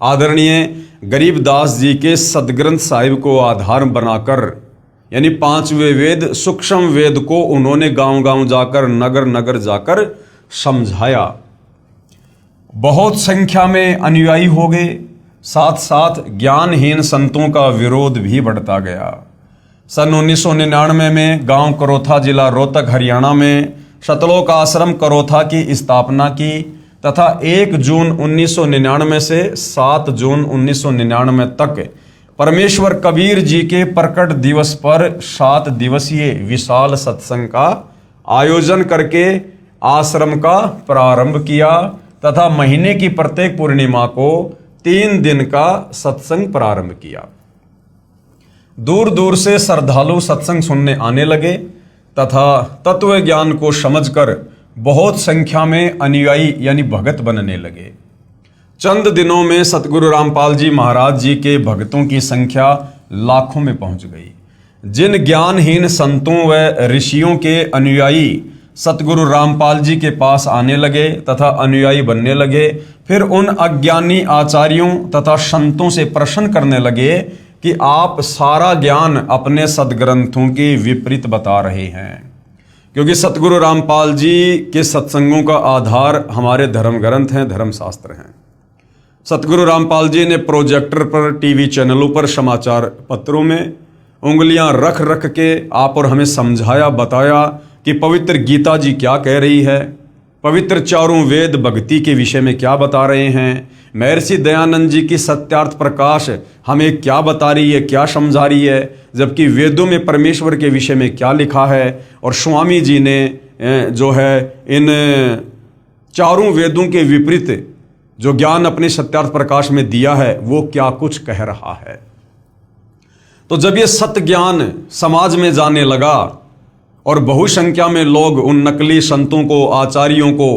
आदरणीय गरीबदास जी के सदग्रंथ साहिब को आधार बनाकर, यानी 5वें वेद सूक्ष्म वेद को उन्होंने गांव गांव जाकर, नगर नगर जाकर समझाया। बहुत संख्या में अनुयायी हो गए, साथ साथ ज्ञानहीन संतों का विरोध भी बढ़ता गया। सन 1999 में गांव करोथा, जिला रोहतक, हरियाणा में सतलोक आश्रम करोथा की स्थापना की तथा 1 जून 1999 से 7 जून 1999 तक परमेश्वर कबीर जी के प्रकट दिवस पर 7 दिवसीय विशाल सत्संग का आयोजन करके आश्रम का प्रारंभ किया तथा महीने की प्रत्येक पूर्णिमा को 3 दिन का सत्संग प्रारंभ किया। दूर दूर से श्रद्धालु सत्संग सुनने आने लगे तथा तत्व ज्ञान को समझकर बहुत संख्या में अनुयायी यानी भगत बनने लगे। चंद दिनों में सतगुरु रामपाल जी महाराज जी के भक्तों की संख्या लाखों में पहुंच गई। जिन ज्ञानहीन संतों व ऋषियों के अनुयायी सतगुरु रामपाल जी के पास आने लगे तथा अनुयायी बनने लगे, फिर उन अज्ञानी आचार्यों तथा संतों से प्रश्न करने लगे कि आप सारा ज्ञान अपने सदग्रंथों के विपरीत बता रहे हैं। क्योंकि सतगुरु रामपाल जी के सत्संगों का आधार हमारे धर्म ग्रंथ हैं, धर्मशास्त्र हैं। सतगुरु रामपाल जी ने प्रोजेक्टर पर, टीवी चैनलों पर, समाचार पत्रों में उंगलियां रख रख के आप और हमें समझाया, बताया कि पवित्र गीता जी क्या कह रही है, पवित्र चारों वेद भक्ति के विषय में क्या बता रहे हैं, महर्षि दयानंद जी की सत्यार्थ प्रकाश हमें क्या बता रही है, क्या समझा रही है, जबकि वेदों में परमेश्वर के विषय में क्या लिखा है, और स्वामी जी ने जो है इन चारों वेदों के विपरीत जो ज्ञान अपने सत्यार्थ प्रकाश में दिया है वो क्या कुछ कह रहा है। तो जब ये सत्य ज्ञान समाज में जाने लगा और बहुसंख्या में लोग उन नकली संतों को, आचार्यों को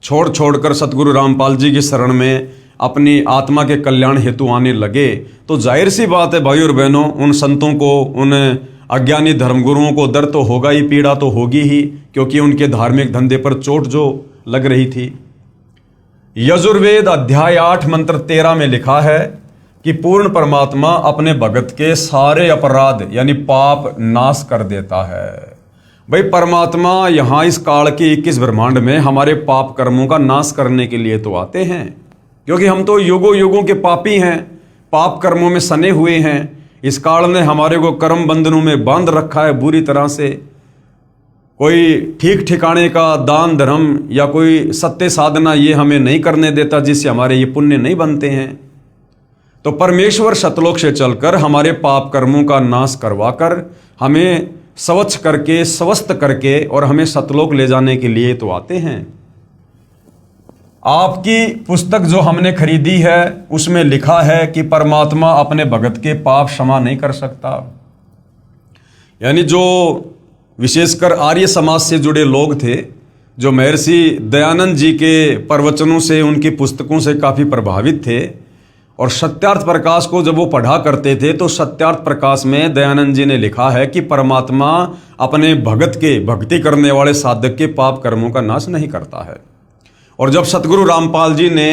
छोड़ छोड़कर सतगुरु रामपाल जी की शरण में अपनी आत्मा के कल्याण हेतु आने लगे, तो जाहिर सी बात है भाई और बहनों, उन संतों को, उन अज्ञानी धर्मगुरुओं को दर्द तो होगा ही, पीड़ा तो होगी ही, क्योंकि उनके धार्मिक धंधे पर चोट जो लग रही थी। यजुर्वेद अध्याय 8 मंत्र 13 में लिखा है कि पूर्ण परमात्मा अपने भगत के सारे अपराध यानी पाप नाश कर देता है। भाई परमात्मा यहाँ इस काल के 21 ब्रह्मांड में हमारे पाप कर्मों का नाश करने के लिए तो आते हैं, क्योंकि हम तो युगों युगों के पापी हैं, पाप कर्मों में सने हुए हैं। इस काल ने हमारे को कर्म बंधनों में बांध रखा है बुरी तरह से। कोई ठीक ठिकाने का दान धर्म या कोई सत्य साधना ये हमें नहीं करने देता, जिससे हमारे ये पुण्य नहीं बनते हैं। तो परमेश्वर सतलोक से चलकर हमारे पाप कर्मों का नाश करवाकर हमें स्वच्छ करके, स्वस्थ करके और हमें सतलोक ले जाने के लिए तो आते हैं। आपकी पुस्तक जो हमने खरीदी है उसमें लिखा है कि परमात्मा अपने भगत के पाप क्षमा नहीं कर सकता। यानी जो विशेषकर आर्य समाज से जुड़े लोग थे, जो महर्षि दयानंद जी के प्रवचनों से, उनकी पुस्तकों से काफ़ी प्रभावित थे और सत्यार्थ प्रकाश को जब वो पढ़ा करते थे तो सत्यार्थ प्रकाश में दयानंद जी ने लिखा है कि परमात्मा अपने भगत के, भक्ति करने वाले साधक के पाप कर्मों का नाश नहीं करता है। और जब सतगुरु रामपाल जी ने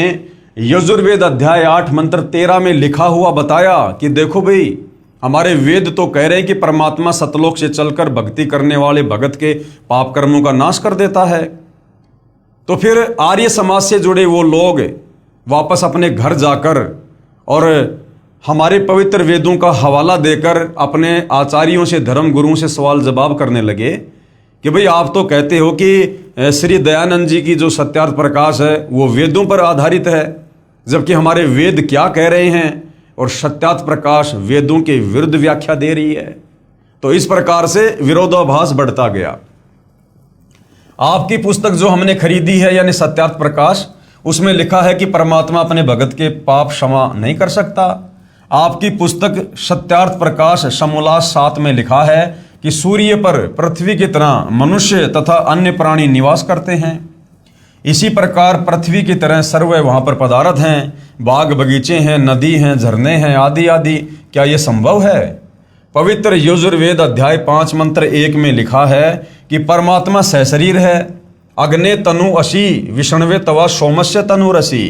यजुर्वेद अध्याय 8 मंत्र 13 में लिखा हुआ बताया कि देखो भाई, हमारे वेद तो कह रहे हैं कि परमात्मा सतलोक से चलकर भक्ति करने वाले भगत के पाप कर्मों का नाश कर देता है, तो फिर आर्य समाज से जुड़े वो लोग वापस अपने घर जाकर और हमारे पवित्र वेदों का हवाला देकर अपने आचार्यों से, धर्म गुरुओं से सवाल जवाब करने लगे कि भाई आप तो कहते हो कि श्री दयानंद जी की जो सत्यार्थ प्रकाश है वो वेदों पर आधारित है, जबकि हमारे वेद क्या कह रहे हैं और सत्यार्थ प्रकाश वेदों के विरुद्ध व्याख्या दे रही है। तो इस प्रकार से विरोधाभास बढ़ता गया। आपकी पुस्तक जो हमने खरीदी है यानी सत्यार्थ प्रकाश, उसमें लिखा है कि परमात्मा अपने भगत के पाप क्षमा नहीं कर सकता। आपकी पुस्तक सत्यार्थ प्रकाश समोल्लास 7 में लिखा है कि सूर्य पर पृथ्वी की तरह मनुष्य तथा अन्य प्राणी निवास करते हैं, इसी प्रकार पृथ्वी की तरह सर्व वहाँ पर पदार्थ हैं, बाग बगीचे हैं, नदी हैं, झरने हैं, आदि आदि। क्या ये संभव है? पवित्र यजुर्वेद अध्याय 5 मंत्र 1 में लिखा है कि परमात्मा सहशरीर है, अग्ने तनु असी विष्णवे तवा सोमस्य तनु रसी।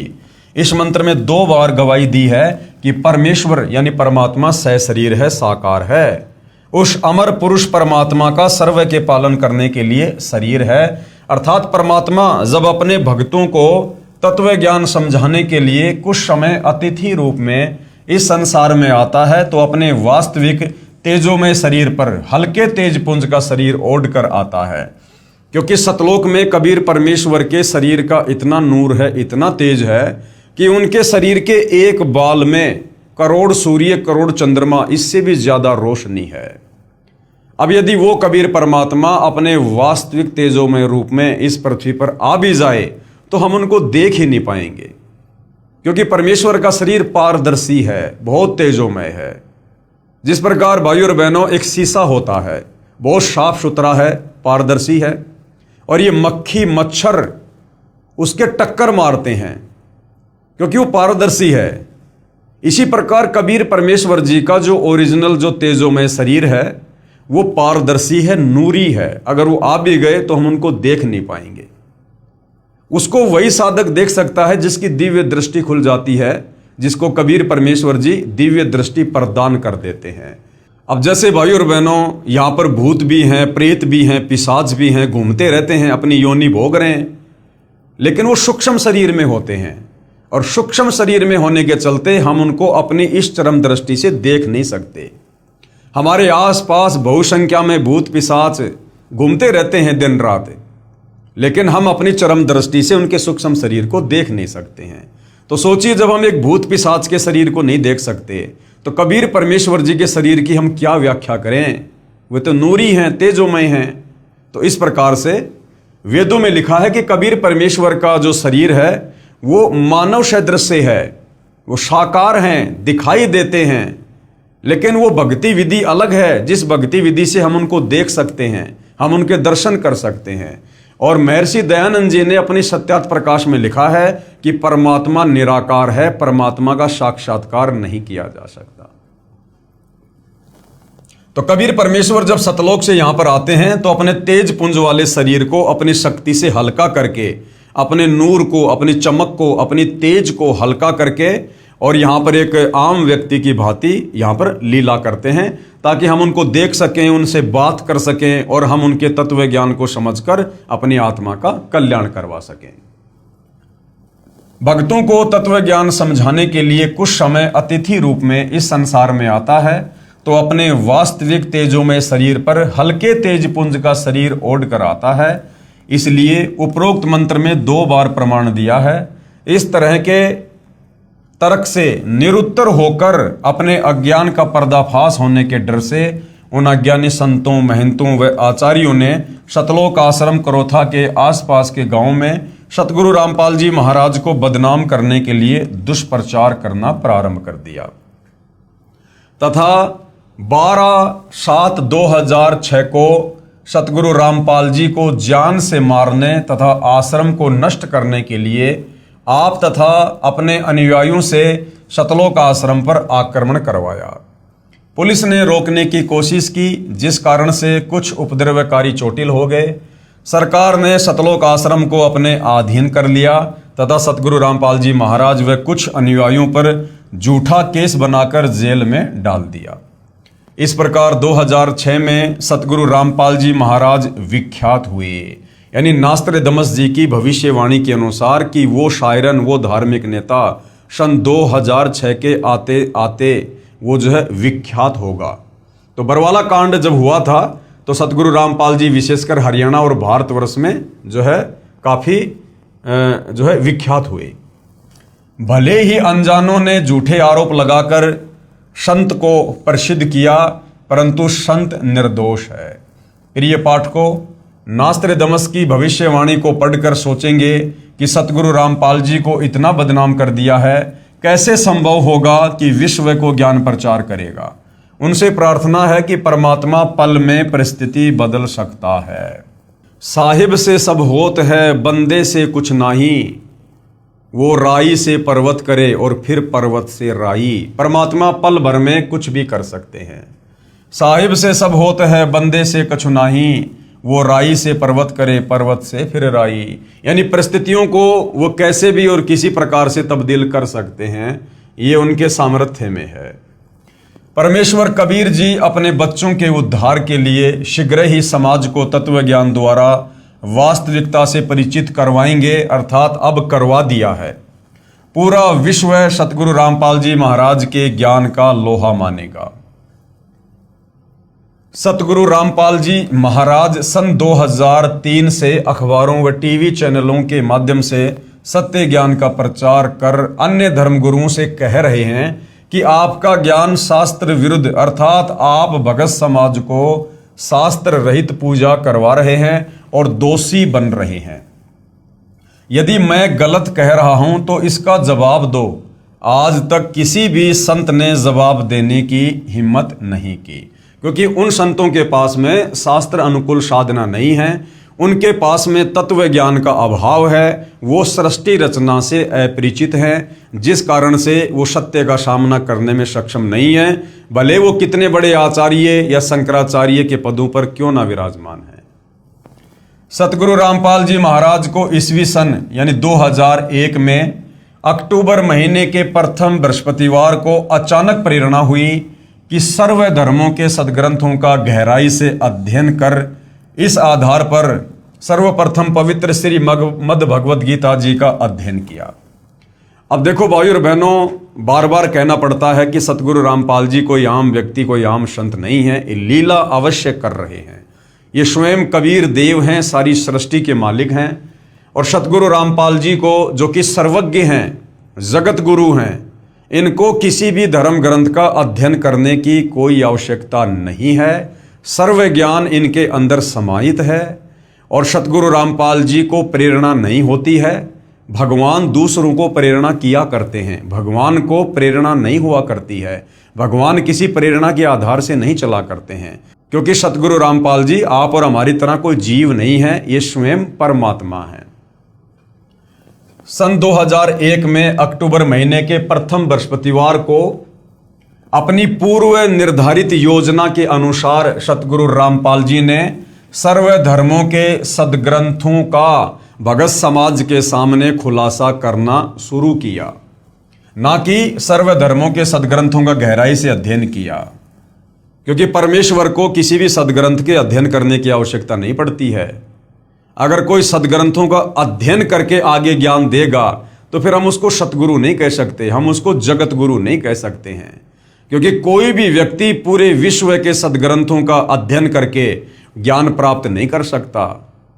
इस मंत्र में 2 बार गवाही दी है कि परमेश्वर यानी परमात्मा सहशरीर है, साकार है। उस अमर पुरुष परमात्मा का सर्व के पालन करने के लिए शरीर है, अर्थात परमात्मा जब अपने भक्तों को तत्व ज्ञान समझाने के लिए कुछ समय अतिथि रूप में इस संसार में आता है तो अपने वास्तविक तेजोमय शरीर पर हल्के तेज पुंज का शरीर ओढ़ कर आता है, क्योंकि सतलोक में कबीर परमेश्वर के शरीर का इतना नूर है, इतना तेज है कि उनके शरीर के एक बाल में करोड़ सूर्य, करोड़ चंद्रमा, इससे भी ज्यादा रोशनी है। अब यदि वो कबीर परमात्मा अपने वास्तविक तेजोमय रूप में इस पृथ्वी पर आ भी जाए तो हम उनको देख ही नहीं पाएंगे, क्योंकि परमेश्वर का शरीर पारदर्शी है, बहुत तेजोमय है। जिस प्रकार भाइयों और बहनों एक शीशा होता है, बहुत साफ सुथरा है, पारदर्शी है, और ये मक्खी मच्छर उसके टक्कर मारते हैं क्योंकि वो पारदर्शी है। इसी प्रकार कबीर परमेश्वर जी का जो ओरिजिनल जो तेजोमय शरीर है वो पारदर्शी है, नूरी है। अगर वो आ भी गए तो हम उनको देख नहीं पाएंगे। उसको वही साधक देख सकता है जिसकी दिव्य दृष्टि खुल जाती है, जिसको कबीर परमेश्वर जी दिव्य दृष्टि प्रदान कर देते हैं। अब जैसे भाइयों और बहनों, यहाँ पर भूत भी हैं, प्रेत भी हैं, पिशाच भी हैं, घूमते रहते हैं, अपनी योनि भोग रहे हैं, लेकिन वो सूक्ष्म शरीर में होते हैं, और सूक्ष्म शरीर में होने के चलते हम उनको अपनी इस चरम दृष्टि से देख नहीं सकते। हमारे आसपास बहुसंख्या में भूत पिशाच घूमते रहते हैं दिन रात, लेकिन हम अपनी चरम दृष्टि से उनके सूक्ष्म शरीर को देख नहीं सकते हैं। तो सोचिए, जब हम एक भूत पिशाच के शरीर को नहीं देख सकते तो कबीर परमेश्वर जी के शरीर की हम क्या व्याख्या करें? वे तो नूरी हैं, तेजोमय हैं। तो इस प्रकार से वेदों में लिखा है कि कबीर परमेश्वर का जो शरीर है वो मानव सदृश है, वो साकार हैं, दिखाई देते हैं, लेकिन वो भक्ति विधि अलग है, जिस भक्ति विधि से हम उनको देख सकते हैं, हम उनके दर्शन कर सकते हैं। और महर्षि दयानंद जी ने अपनी सत्यार्थ प्रकाश में लिखा है कि परमात्मा निराकार है, परमात्मा का साक्षात्कार नहीं किया जा सकता। तो कबीर परमेश्वर जब सतलोक से यहां पर आते हैं तो अपने तेज पुंज वाले शरीर को अपनी शक्ति से हल्का करके, अपने नूर को, अपनी चमक को, अपनी तेज को हल्का करके, और यहाँ पर एक आम व्यक्ति की भांति यहाँ पर लीला करते हैं, ताकि हम उनको देख सकें, उनसे बात कर सकें, और हम उनके तत्व ज्ञान को समझकर अपनी आत्मा का कल्याण करवा सकें। भक्तों को तत्व ज्ञान समझाने के लिए कुछ समय अतिथि रूप में इस संसार में आता है, तो अपने वास्तविक तेजों में शरीर पर हल्के तेज पुंज का शरीर ओढ़ कर आता है। इसलिए उपरोक्त मंत्र में 2 बार प्रमाण दिया है। इस तरह के तर्क से निरुत्तर होकर अपने अज्ञान का पर्दाफाश होने के डर से उन अज्ञानी संतों, महंतों व आचार्यों ने सतलोक आश्रम करोथा के आसपास के गांव में सतगुरु रामपाल जी महाराज को बदनाम करने के लिए दुष्प्रचार करना प्रारंभ कर दिया तथा 12/7/2006 को सतगुरु रामपाल जी को जान से मारने तथा आश्रम को नष्ट करने के लिए आप तथा अपने अनुयायियों से सतलोक आश्रम पर आक्रमण करवाया। पुलिस ने रोकने की कोशिश की, जिस कारण से कुछ उपद्रवकारी चोटिल हो गए। सरकार ने सतलोक आश्रम को अपने अधीन कर लिया तथा सतगुरु रामपाल जी महाराज व कुछ अनुयायियों पर झूठा केस बनाकर जेल में डाल दिया। इस प्रकार 2006 में सतगुरु रामपाल जी महाराज विख्यात हुए। यानी नास्त्रदमस जी की भविष्यवाणी के अनुसार कि वो शायरन, वो धार्मिक नेता सन 2006 के आते आते वो जो है विख्यात होगा। तो बरवाला कांड जब हुआ था तो सतगुरु रामपाल जी विशेषकर हरियाणा और भारतवर्ष में जो है काफ़ी जो है विख्यात हुए। भले ही अनजानों ने झूठे आरोप लगाकर संत को प्रसिद्ध किया, परंतु संत निर्दोष है। प्रिय पाठकों, नास्त्रदमस की भविष्यवाणी को पढ़कर सोचेंगे कि सतगुरु रामपाल जी को इतना बदनाम कर दिया है, कैसे संभव होगा कि विश्व को ज्ञान प्रचार करेगा। उनसे प्रार्थना है कि परमात्मा पल में परिस्थिति बदल सकता है। साहिब से सब होत है, बंदे से कुछ नहीं, वो राई से पर्वत करे और फिर पर्वत से राई। परमात्मा पल भर में कुछ भी कर सकते हैं। साहिब से सब होत है, बंदे से कुछ नहीं, वो राई से पर्वत करे, पर्वत से फिर राई। यानी परिस्थितियों को वो कैसे भी और किसी प्रकार से तब्दील कर सकते हैं, ये उनके सामर्थ्य में है। परमेश्वर कबीर जी अपने बच्चों के उद्धार के लिए शीघ्र ही समाज को तत्व ज्ञान द्वारा वास्तविकता से परिचित करवाएंगे, अर्थात अब करवा दिया है। पूरा विश्व सतगुरु रामपाल जी महाराज के ज्ञान का लोहा मानेगा। सतगुरु रामपाल जी महाराज सन 2003 से अखबारों व टीवी चैनलों के माध्यम से सत्य ज्ञान का प्रचार कर अन्य धर्मगुरुओं से कह रहे हैं कि आपका ज्ञान शास्त्र विरुद्ध, अर्थात आप भगत समाज को शास्त्र रहित पूजा करवा रहे हैं और दोषी बन रहे हैं। यदि मैं गलत कह रहा हूं तो इसका जवाब दो। आज तक किसी भी संत ने जवाब देने की हिम्मत नहीं की, क्योंकि उन संतों के पास में शास्त्र अनुकूल साधना नहीं है, उनके पास में तत्व ज्ञान का अभाव है, वो सृष्टि रचना से अपरिचित हैं, जिस कारण से वो सत्य का सामना करने में सक्षम नहीं है, भले वो कितने बड़े आचार्य या शंकराचार्य के पदों पर क्यों ना विराजमान है। सतगुरु रामपाल जी महाराज को ईस्वी सन यानी 2001 में अक्टूबर महीने के प्रथम बृहस्पतिवार को अचानक प्रेरणा हुई कि सर्व धर्मों के सदग्रंथों का गहराई से अध्ययन कर इस आधार पर सर्वप्रथम पवित्र श्री मद् भगवद गीता जी का अध्ययन किया। अब देखो भाइयों और बहनों, बार बार कहना पड़ता है कि सतगुरु रामपाल जी कोई आम व्यक्ति, कोई आम संत नहीं है, ये लीला अवश्य कर रहे हैं। ये स्वयं कबीर देव हैं, सारी सृष्टि के मालिक हैं। और सतगुरु रामपाल जी को, जो कि सर्वज्ञ हैं, जगत गुरु हैं, इनको किसी भी धर्म ग्रंथ का अध्ययन करने की कोई आवश्यकता नहीं है। सर्व ज्ञान इनके अंदर समाहित है और सतगुरु रामपाल जी को प्रेरणा नहीं होती है। भगवान दूसरों को प्रेरणा किया करते हैं, भगवान को प्रेरणा नहीं हुआ करती है। भगवान किसी प्रेरणा के आधार से नहीं चला करते हैं, क्योंकि सतगुरु रामपाल जी आप और हमारी तरह कोई जीव नहीं है, ये स्वयं परमात्मा है। सन 2001 में अक्टूबर महीने के प्रथम बृहस्पतिवार को अपनी पूर्व निर्धारित योजना के अनुसार सतगुरु रामपाल जी ने सर्व धर्मों के सदग्रंथों का भगत समाज के सामने खुलासा करना शुरू किया, ना कि सर्व धर्मों के सदग्रंथों का गहराई से अध्ययन किया, क्योंकि परमेश्वर को किसी भी सदग्रंथ के अध्ययन करने की आवश्यकता नहीं पड़ती है। अगर कोई सदग्रंथों का अध्ययन करके आगे ज्ञान देगा तो फिर हम उसको सतगुरु नहीं कह सकते, हम उसको जगत गुरु नहीं कह सकते हैं, क्योंकि कोई भी व्यक्ति पूरे विश्व के सदग्रंथों का अध्ययन करके ज्ञान प्राप्त नहीं कर सकता,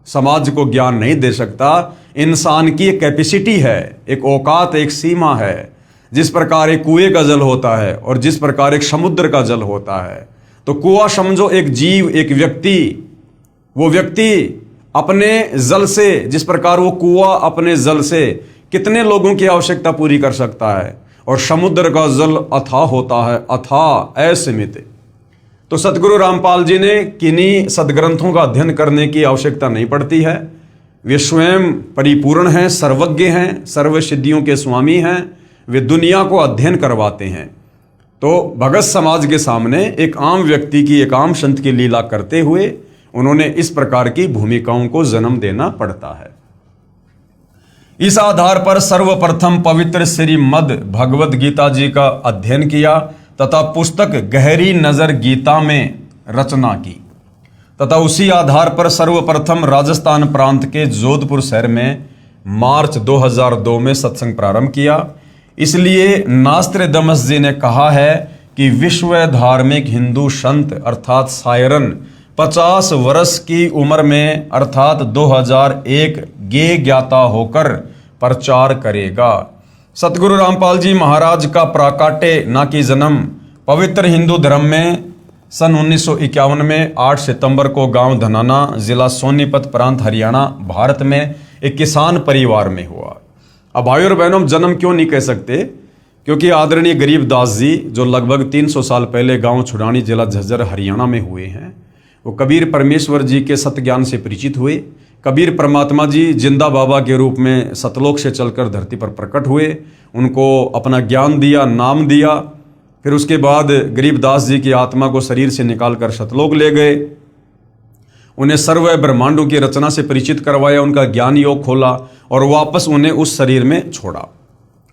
समाज को ज्ञान नहीं दे सकता। इंसान की एक कैपेसिटी है, एक औकात, एक सीमा है। जिस प्रकार एक कुएं का जल होता है और जिस प्रकार एक समुद्र का जल होता है, तो कुआं समझो एक जीव, एक व्यक्ति, वो व्यक्ति अपने जल से, जिस प्रकार वो कुआं अपने जल से कितने लोगों की आवश्यकता पूरी कर सकता है, और समुद्र का जल अथाह होता है, अथाह असीमित। तो सतगुरु रामपाल जी ने किन्हीं सदग्रंथों का अध्ययन करने की आवश्यकता नहीं पड़ती है। वे स्वयं परिपूर्ण हैं, सर्वज्ञ हैं, सर्व सिद्धियों के स्वामी हैं। वे दुनिया को अध्ययन करवाते हैं। तो भगत समाज के सामने एक आम व्यक्ति की, एक आम संत की लीला करते हुए उन्होंने इस प्रकार की भूमिकाओं को जन्म देना पड़ता है। इस आधार पर सर्वप्रथम पवित्र श्री मद् भगवद गीता जी का अध्ययन किया तथा पुस्तक गहरी नजर गीता में रचना की, तथा उसी आधार पर सर्वप्रथम राजस्थान प्रांत के जोधपुर शहर में मार्च 2002 में सत्संग प्रारंभ किया। इसलिए नास्त्रदमस जी ने कहा है कि विश्व धार्मिक हिंदू संत अर्थात सायरन 50 वर्ष की उम्र में अर्थात 2001 गे ज्ञाता होकर प्रचार करेगा। सतगुरु रामपाल जी महाराज का प्राकाट्य ना कि जन्म पवित्र हिंदू धर्म में सन 1951 में 8 सितंबर को गांव धनाना, जिला सोनीपत, प्रांत हरियाणा, भारत में एक किसान परिवार में हुआ। अब भाइयों और बहनों, जन्म क्यों नहीं कह सकते? क्योंकि आदरणीय गरीबदास जी, जो लगभग 300 साल पहले गांव छुड़ानी, जिला झज्जर, हरियाणा में हुए हैं, वो कबीर परमेश्वर जी के सत्य ज्ञान से परिचित हुए। कबीर परमात्मा जी जिंदा बाबा के रूप में सतलोक से चलकर धरती पर प्रकट हुए, उनको अपना ज्ञान दिया, नाम दिया। फिर उसके बाद गरीबदास जी की आत्मा को शरीर से निकालकर सतलोक ले गए, उन्हें सर्व ब्रह्मांडों की रचना से परिचित करवाया, उनका ज्ञान योग खोला और वापस उन्हें उस शरीर में छोड़ा।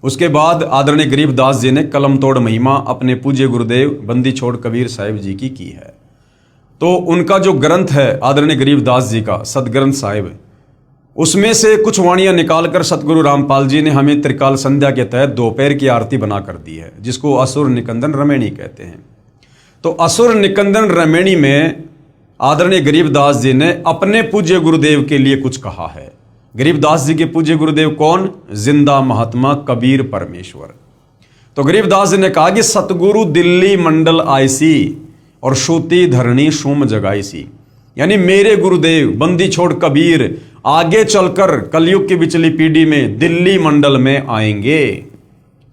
उसके बाद आदरणीय गरीबदास जी ने कलम तोड़ महिमा अपने पूज्य गुरुदेव बंदी छोड़ कबीर साहिब जी की है। तो उनका जो ग्रंथ है आदरणीय गरीबदास जी का सदग्रंथ साहिब, उसमें से कुछ वाणियां निकालकर सतगुरु रामपाल जी ने हमें त्रिकाल संध्या के तहत दोपहर की आरती बना कर दी है, जिसको असुर निकंदन रमेणी कहते हैं। तो असुर निकंदन रमेणी में आदरणीय गरीबदास जी ने अपने पूज्य गुरुदेव के लिए कुछ कहा है। गरीबदास जी के पूज्य गुरुदेव कौन? जिंदा महात्मा कबीर परमेश्वर। तो गरीबदास जी ने कहा कि सतगुरु दिल्ली मंडल आईसी और सूती धरणी सूम जगाईसी। यानी मेरे गुरुदेव बंदी छोड़ कबीर आगे चलकर कलयुग की बिचली पीढ़ी में दिल्ली मंडल में आएंगे।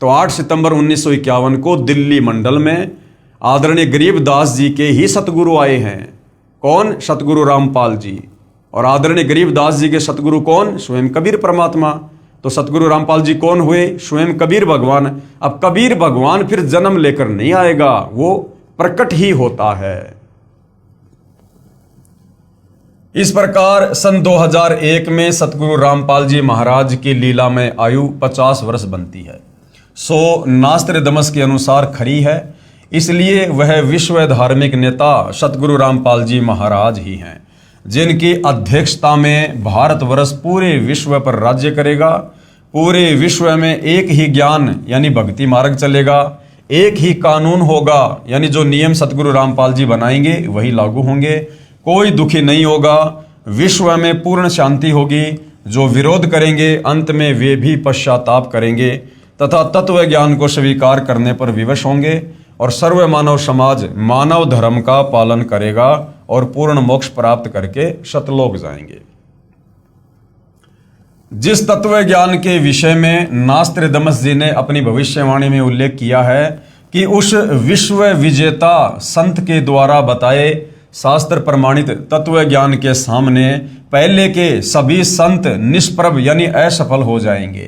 तो 8 सितंबर 1951 को दिल्ली मंडल में आदरणीय गरीबदास जी के ही सतगुरु आए हैं। कौन? सतगुरु रामपाल जी। और आदरणीय गरीबदास जी के सतगुरु कौन? स्वयं कबीर परमात्मा। तो सतगुरु रामपाल जी कौन हुए? स्वयं कबीर भगवान। अब कबीर भगवान फिर जन्म लेकर नहीं आएगा, वो प्रकट ही होता है। इस प्रकार सन 2001 में सतगुरु रामपाल जी महाराज की लीला में आयु 50 वर्ष बनती है। सो नास्त्रदमस के अनुसार खरी है, इसलिए वह विश्व धार्मिक नेता सतगुरु रामपाल जी महाराज ही हैं, जिनकी अध्यक्षता में भारतवर्ष पूरे विश्व पर राज्य करेगा। पूरे विश्व में एक ही ज्ञान यानी भक्ति मार्ग चलेगा, एक ही कानून होगा, यानी जो नियम सतगुरु रामपाल जी बनाएंगे वही लागू होंगे। कोई दुखी नहीं होगा, विश्व में पूर्ण शांति होगी। जो विरोध करेंगे अंत में वे भी पश्चाताप करेंगे तथा तत्व ज्ञान को स्वीकार करने पर विवश होंगे और सर्व मानव समाज मानव धर्म का पालन करेगा और पूर्ण मोक्ष प्राप्त करके सतलोक जाएंगे। जिस तत्व ज्ञान के विषय में नास्त्रदमस जी ने अपनी भविष्यवाणी में उल्लेख किया है कि उस विश्व विजेता संत के द्वारा बताए शास्त्र प्रमाणित तत्व ज्ञान के सामने पहले के सभी संत निष्प्रभ यानी असफल हो जाएंगे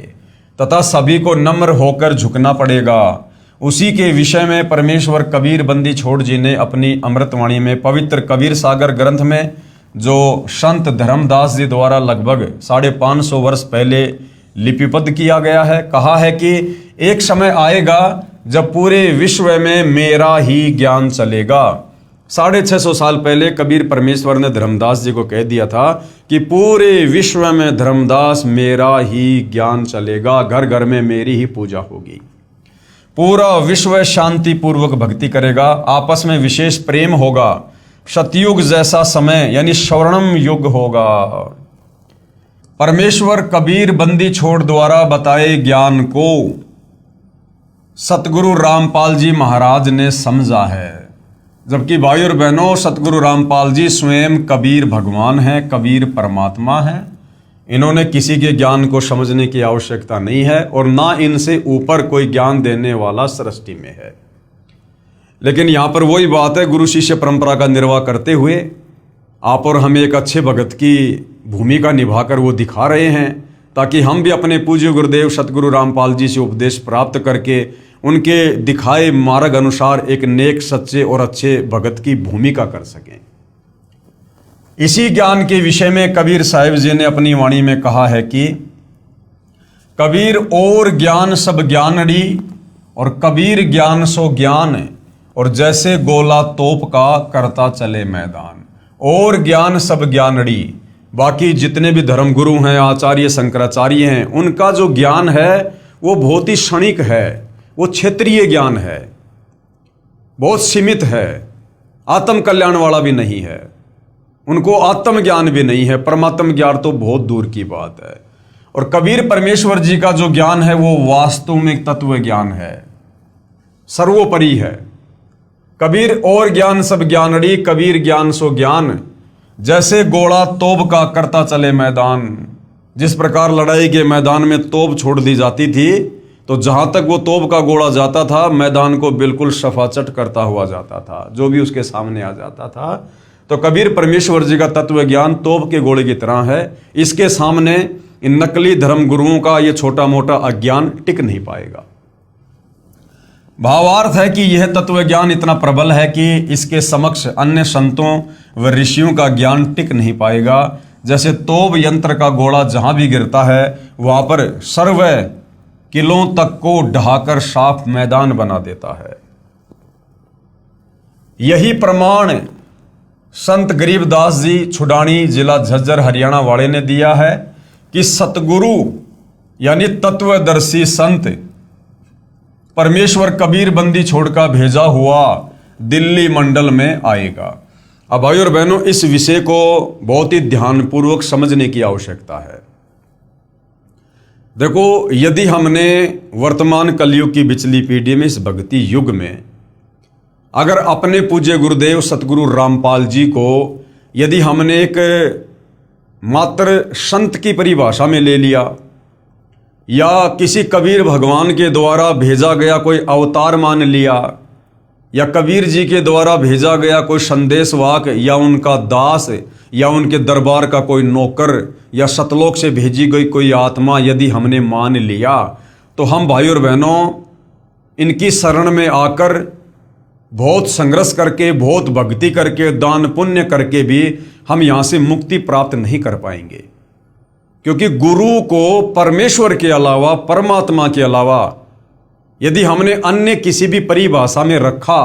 तथा सभी को नम्र होकर झुकना पड़ेगा। उसी के विषय में परमेश्वर कबीर बंदी छोड़ जी ने अपनी अमृतवाणी में पवित्र कबीर सागर ग्रंथ में, जो संत धर्मदास जी द्वारा लगभग 550 वर्ष पहले लिपिबद्ध किया गया है, कहा है कि एक समय आएगा जब पूरे विश्व में मेरा ही ज्ञान चलेगा। 650 साल पहले कबीर परमेश्वर ने धर्मदास जी को कह दिया था कि पूरे विश्व में धर्मदास मेरा ही ज्ञान चलेगा, घर घर में मेरी ही पूजा होगी, पूरा विश्व शांति पूर्वक भक्ति करेगा, आपस में विशेष प्रेम होगा, सतयुग जैसा समय यानी स्वर्णम युग होगा। परमेश्वर कबीर बंदी छोड़ द्वारा बताए ज्ञान को सतगुरु रामपाल जी महाराज ने समझा है, जबकि भाई और बहनों सतगुरु रामपाल जी स्वयं कबीर भगवान हैं, कबीर परमात्मा हैं। इन्होंने किसी के ज्ञान को समझने की आवश्यकता नहीं है और ना इनसे ऊपर कोई ज्ञान देने वाला सृष्टि में है। लेकिन यहाँ पर वही बात है, गुरु शिष्य परंपरा का निर्वाह करते हुए आप और हम एक अच्छे भगत की भूमिका निभाकर वो दिखा रहे हैं, ताकि हम भी अपने पूज्य गुरुदेव सतगुरु रामपाल जी से उपदेश प्राप्त करके उनके दिखाए मार्ग अनुसार एक नेक सच्चे और अच्छे भगत की भूमिका कर सकें। इसी ज्ञान के विषय में कबीर साहिब जी ने अपनी वाणी में कहा है कि कबीर और ज्ञान सब ज्ञानड़ी और कबीर ज्ञान सो ज्ञान, और जैसे गोला तोप का करता चले मैदान। और ज्ञान सब ज्ञानड़ी, बाकी जितने भी धर्मगुरु हैं, आचार्य शंकराचार्य हैं, उनका जो ज्ञान है वो बहुत ही क्षणिक है, वो क्षेत्रीय ज्ञान है, बहुत सीमित है, आत्म कल्याण वाला भी नहीं है, उनको आत्म ज्ञान भी नहीं है, परमात्म ज्ञान तो बहुत दूर की बात है। और कबीर परमेश्वर जी का जो ज्ञान है वो वास्तविक तत्व ज्ञान है, सर्वोपरि है। कबीर और ज्ञान सब ज्ञानड़ी, कबीर ज्ञान सो ज्ञान, जैसे गोला तोप का करता चले मैदान। जिस प्रकार लड़ाई के मैदान में तोप छोड़ दी जाती थी, तो जहां तक वो तोप का गोला जाता था मैदान को बिल्कुल सफाचट करता हुआ जाता था, जो भी उसके सामने आ जाता था। तो कबीर परमेश्वर जी का तत्व ज्ञान तोप के गोले की तरह है, इसके सामने इन नकली धर्म गुरुओं का ये छोटा मोटा अज्ञान टिक नहीं पाएगा। भावार्थ है कि यह तत्व ज्ञान इतना प्रबल है कि इसके समक्ष अन्य संतों व ऋषियों का ज्ञान टिक नहीं पाएगा। जैसे तोप यंत्र का गोला जहां भी गिरता है वहां पर सर्व किलों तक को ढहाकर साफ मैदान बना देता है। यही प्रमाण संत गरीबदास जी छुडानी जिला झज्जर हरियाणा वाले ने दिया है कि सतगुरु यानी तत्वदर्शी संत परमेश्वर कबीर बंदी छोड़कर भेजा हुआ दिल्ली मंडल में आएगा। अब भाई और बहनों, इस विषय को बहुत ही ध्यानपूर्वक समझने की आवश्यकता है। देखो, यदि हमने वर्तमान कलयुग की बिचली पीढ़ी में, इस भक्ति युग में, अगर अपने पूज्य गुरुदेव सतगुरु रामपाल जी को यदि हमने एक मात्र संत की परिभाषा में ले लिया या किसी कबीर भगवान के द्वारा भेजा गया कोई अवतार मान लिया या कबीर जी के द्वारा भेजा गया कोई संदेशवाहक या उनका दास या उनके दरबार का कोई नौकर या सतलोक से भेजी गई कोई आत्मा यदि हमने मान लिया, तो हम भाई और बहनों इनकी शरण में आकर बहुत संघर्ष करके, बहुत भक्ति करके, दान पुण्य करके भी हम यहाँ से मुक्ति प्राप्त नहीं कर पाएंगे। क्योंकि गुरु को परमेश्वर के अलावा, परमात्मा के अलावा यदि हमने अन्य किसी भी परिभाषा में रखा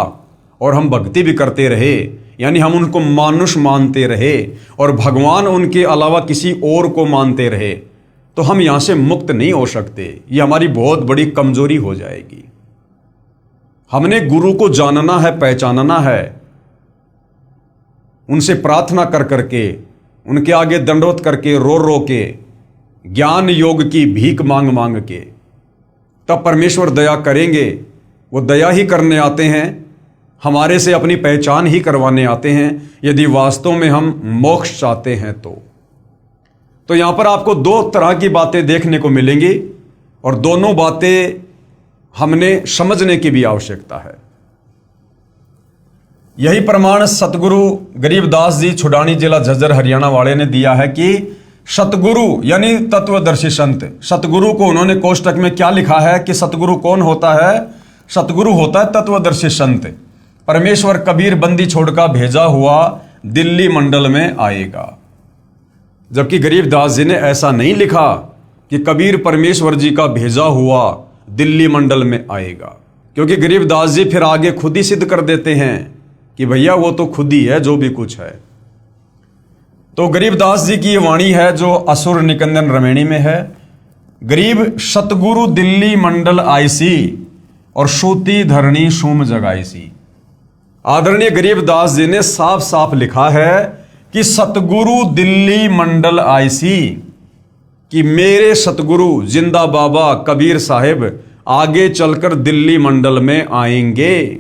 और हम भक्ति भी करते रहे, यानी हम उनको मानुष मानते रहे और भगवान उनके अलावा किसी और को मानते रहे, तो हम यहाँ से मुक्त नहीं हो सकते। ये हमारी बहुत बड़ी कमजोरी हो जाएगी। हमने गुरु को जानना है, पहचानना है, उनसे प्रार्थना कर करके, उनके आगे दंडवत करके, रो रो के, ज्ञान योग की भीख मांग मांग के, तब परमेश्वर दया करेंगे। वो दया ही करने आते हैं, हमारे से अपनी पहचान ही करवाने आते हैं, यदि वास्तव में हम मोक्ष चाहते हैं तो यहां पर आपको दो तरह की बातें देखने को मिलेंगी और दोनों बातें हमने समझने की भी आवश्यकता है। यही प्रमाण सतगुरु गरीबदास जी छुडानी जिला झज्जर हरियाणा वाले ने दिया है कि सतगुरु यानी तत्वदर्शी संत, सतगुरु को उन्होंने कोष्टक में क्या लिखा है कि सतगुरु कौन होता है? सतगुरु होता है तत्वदर्शी संत। परमेश्वर कबीर बंदी छोड़कर भेजा हुआ दिल्ली मंडल में आएगा। जबकि गरीबदास जी ने ऐसा नहीं लिखा कि कबीर परमेश्वर जी का भेजा हुआ दिल्ली मंडल में आएगा, क्योंकि गरीबदास जी फिर आगे खुद ही सिद्ध कर देते हैं कि भैया वो तो खुद ही है जो भी कुछ है। तो गरीबदास जी की ये वाणी है जो असुर निकंदन रमेणी में है। गरीब सतगुरु दिल्ली मंडल आईसी और सूती धरणी सूम जगाईसी। आदरणीय गरीबदास जी ने साफ साफ लिखा है कि सतगुरु दिल्ली मंडल आईसी, कि मेरे सतगुरु जिंदा बाबा कबीर साहिब आगे चलकर दिल्ली मंडल में आएंगे।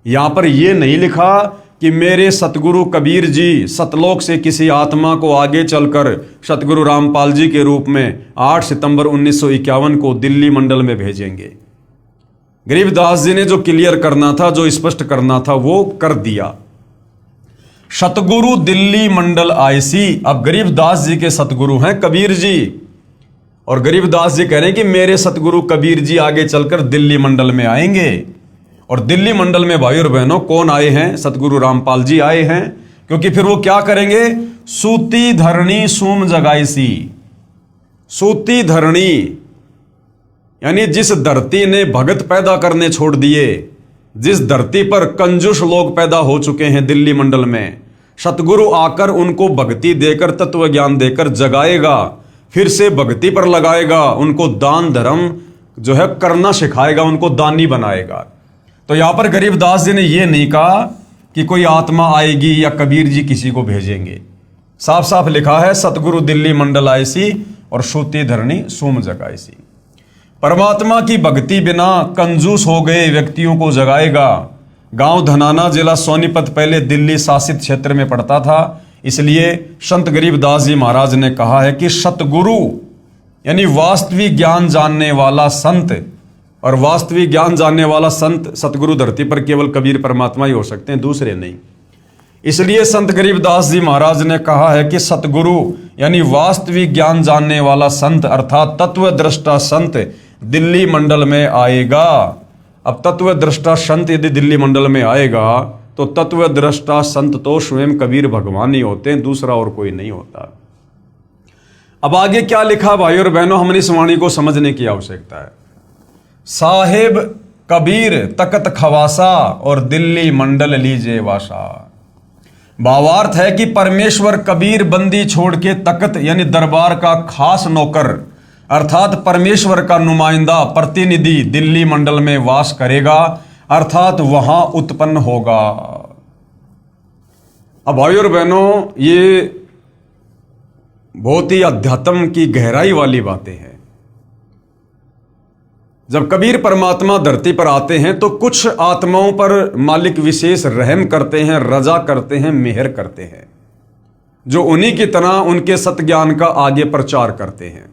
यहां पर यह नहीं लिखा कि मेरे सतगुरु कबीर जी सतलोक से किसी आत्मा को आगे चलकर सतगुरु रामपाल जी के रूप में 8 सितंबर 1951 को दिल्ली मंडल में भेजेंगे। गरीबदास जी ने जो क्लियर करना था, जो स्पष्ट करना था, वो कर दिया। सतगुरु दिल्ली मंडल आईसी। अब गरीबदास जी के सतगुरु हैं कबीर जी, और गरीबदास जी कह रहे हैं कि मेरे सतगुरु कबीर जी आगे चलकर दिल्ली मंडल में आएंगे। और दिल्ली मंडल में भाई और बहनों कौन आए हैं? सतगुरु रामपाल जी आए हैं। क्योंकि फिर वो क्या करेंगे? सूती धरणी सूम जगाईसी। सूती धरणी यानी जिस धरती ने भगत पैदा करने छोड़ दिए, जिस धरती पर कंजूस लोग पैदा हो चुके हैं दिल्ली मंडल में, सतगुरु आकर उनको भक्ति देकर, तत्व ज्ञान देकर जगाएगा, फिर से भक्ति पर लगाएगा, उनको दान धर्म जो है करना सिखाएगा, उनको दानी बनाएगा। तो यहां पर गरीबदास जी ने यह नहीं कहा कि कोई आत्मा आएगी या कबीर जी किसी को भेजेंगे। साफ साफ लिखा है सतगुरु दिल्ली मंडल आईसी और सूती धरणी सूम जगाईसी। परमात्मा की भक्ति बिना कंजूस हो गए व्यक्तियों को जगाएगा। गांव धनाना जिला सोनीपत पहले दिल्ली शासित क्षेत्र में पड़ता था, इसलिए संत गरीबदास जी महाराज ने कहा है कि सतगुरु यानी वास्तविक ज्ञान जानने वाला संत, और वास्तविक ज्ञान जानने वाला संत सतगुरु धरती पर केवल कबीर परमात्मा ही हो सकते हैं, दूसरे नहीं। इसलिए संत गरीबदास जी महाराज ने कहा है कि सतगुरु यानी वास्तविक ज्ञान जानने वाला संत अर्थात तत्वदृष्टा संत दिल्ली मंडल में आएगा। अब तत्वदृष्टा संत यदि दिल्ली मंडल में आएगा तो तत्वदृष्टा संत तो स्वयं कबीर भगवान ही होते हैं, दूसरा और कोई नहीं होता। अब आगे क्या लिखा भाई और बहनों, हमने इस वाणी को समझने की आवश्यकता है। साहेब कबीर तकत खवासा और दिल्ली मंडल लीजे वासा। भावार्थ है कि परमेश्वर कबीर बंदी छोड़ के तकत यानी दरबार का खास नौकर अर्थात परमेश्वर का नुमाइंदा प्रतिनिधि दिल्ली मंडल में वास करेगा, अर्थात वहां उत्पन्न होगा। अब भाई और बहनों, ये बहुत ही अध्यात्म की गहराई वाली बातें हैं। जब कबीर परमात्मा धरती पर आते हैं तो कुछ आत्माओं पर मालिक विशेष रहम करते हैं, रजा करते हैं, मेहर करते हैं। जो उन्हीं की तरह उनके सत्ज्ञान का आगे प्रचार करते हैं।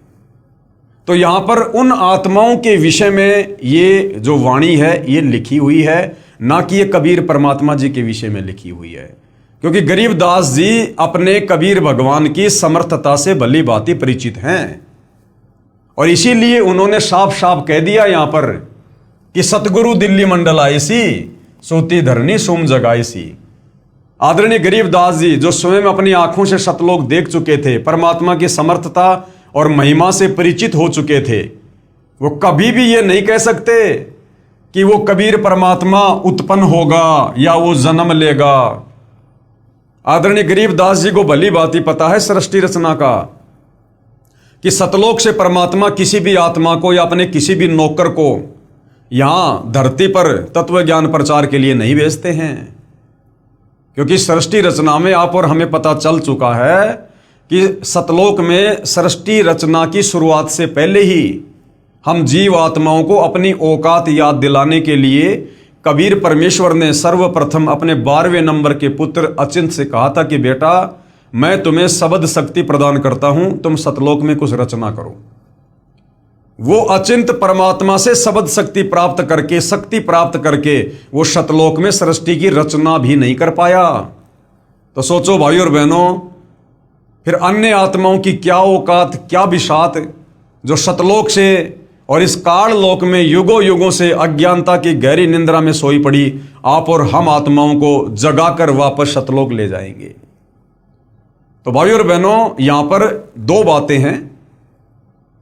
तो यहां पर उन आत्माओं के विषय में ये जो वाणी है ये लिखी हुई है, ना कि ये कबीर परमात्मा जी के विषय में लिखी हुई है। क्योंकि गरीबदास जी अपने कबीर भगवान की समर्थता से भली भांति परिचित हैं, और इसीलिए उन्होंने साफ साफ कह दिया यहां पर कि सतगुरु दिल्ली मंडल आए सी, सोती धरनी सोम जगाई सी। आदरणीय गरीबदास जी जो स्वयं अपनी आंखों से सतलोक देख चुके थे, परमात्मा की समर्थता और महिमा से परिचित हो चुके थे, वो कभी भी ये नहीं कह सकते कि वो कबीर परमात्मा उत्पन्न होगा या वो जन्म लेगा। आदरणीय गरीबदास जी को भली भांति पता है सृष्टि रचना का, कि सतलोक से परमात्मा किसी भी आत्मा को या अपने किसी भी नौकर को यहां धरती पर तत्व ज्ञान प्रचार के लिए नहीं भेजते हैं। क्योंकि सृष्टि रचना में आप और हमें पता चल चुका है कि सतलोक में सृष्टि रचना की शुरुआत से पहले ही हम जीव आत्माओं को अपनी औकात याद दिलाने के लिए कबीर परमेश्वर ने सर्वप्रथम अपने 12वें नंबर के पुत्र अचिंत से कहा था कि बेटा मैं तुम्हें शब्द शक्ति प्रदान करता हूं, तुम सतलोक में कुछ रचना करो। वो अचिंत परमात्मा से शब्द शक्ति प्राप्त करके, शक्ति प्राप्त करके वो सतलोक में सृष्टि की रचना भी नहीं कर पाया। तो सोचो भाई और बहनों, फिर अन्य आत्माओं की क्या औकात, क्या बिसात, जो सतलोक से और इस काल लोक में युगों युगों से अज्ञानता की गहरी निंद्रा में सोई पड़ी आप और हम आत्माओं को जगाकर वापस सतलोक ले जाएंगे। तो भाई और बहनों, यहां पर दो बातें हैं।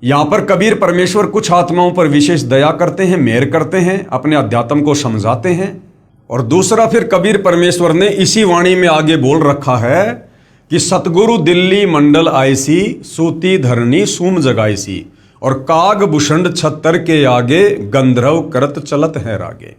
यहां पर कबीर परमेश्वर कुछ आत्माओं पर विशेष दया करते हैं, मेहर करते हैं, अपने अध्यात्म को समझाते हैं। और दूसरा फिर कबीर परमेश्वर ने इसी वाणी में आगे बोल रखा है कि सतगुरु दिल्ली मंडल आईसी, सूती धरनी सूम जगाईसी, और काग भूषण छत्तर के आगे, गंधर्व करत चलत है रागे।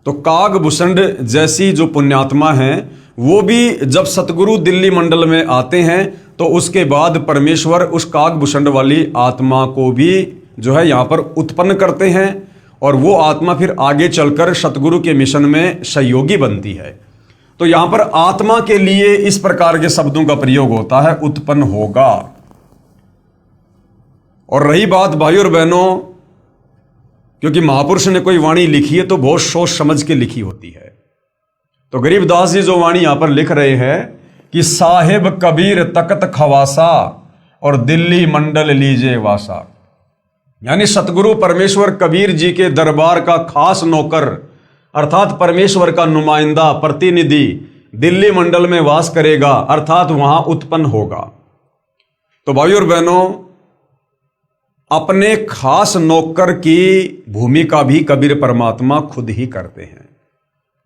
तो काग भूषण जैसी जो पुण्यात्मा हैं, वो भी जब सतगुरु दिल्ली मंडल में आते हैं तो उसके बाद परमेश्वर उस काग भूषण वाली आत्मा को भी जो है यहाँ पर उत्पन्न करते हैं, और वो आत्मा फिर आगे चलकर सतगुरु के मिशन में सहयोगी बनती है। तो यहाँ पर आत्मा के लिए इस प्रकार के शब्दों का प्रयोग होता है, उत्पन्न होगा। और रही बात भाई और बहनों, क्योंकि महापुरुष ने कोई वाणी लिखी है तो बहुत सोच समझ के लिखी होती है। तो गरीबदास जी जो वाणी यहां पर लिख रहे हैं कि साहिब कबीर तकत खवासा और दिल्ली मंडल लीजे वासा, यानी सतगुरु परमेश्वर कबीर जी के दरबार का खास नौकर अर्थात परमेश्वर का नुमाइंदा प्रतिनिधि दिल्ली मंडल में वास करेगा, अर्थात वहां उत्पन्न होगा। तो भाई और बहनों, अपने खास नौकर की भूमिका भी कबीर परमात्मा खुद ही करते हैं।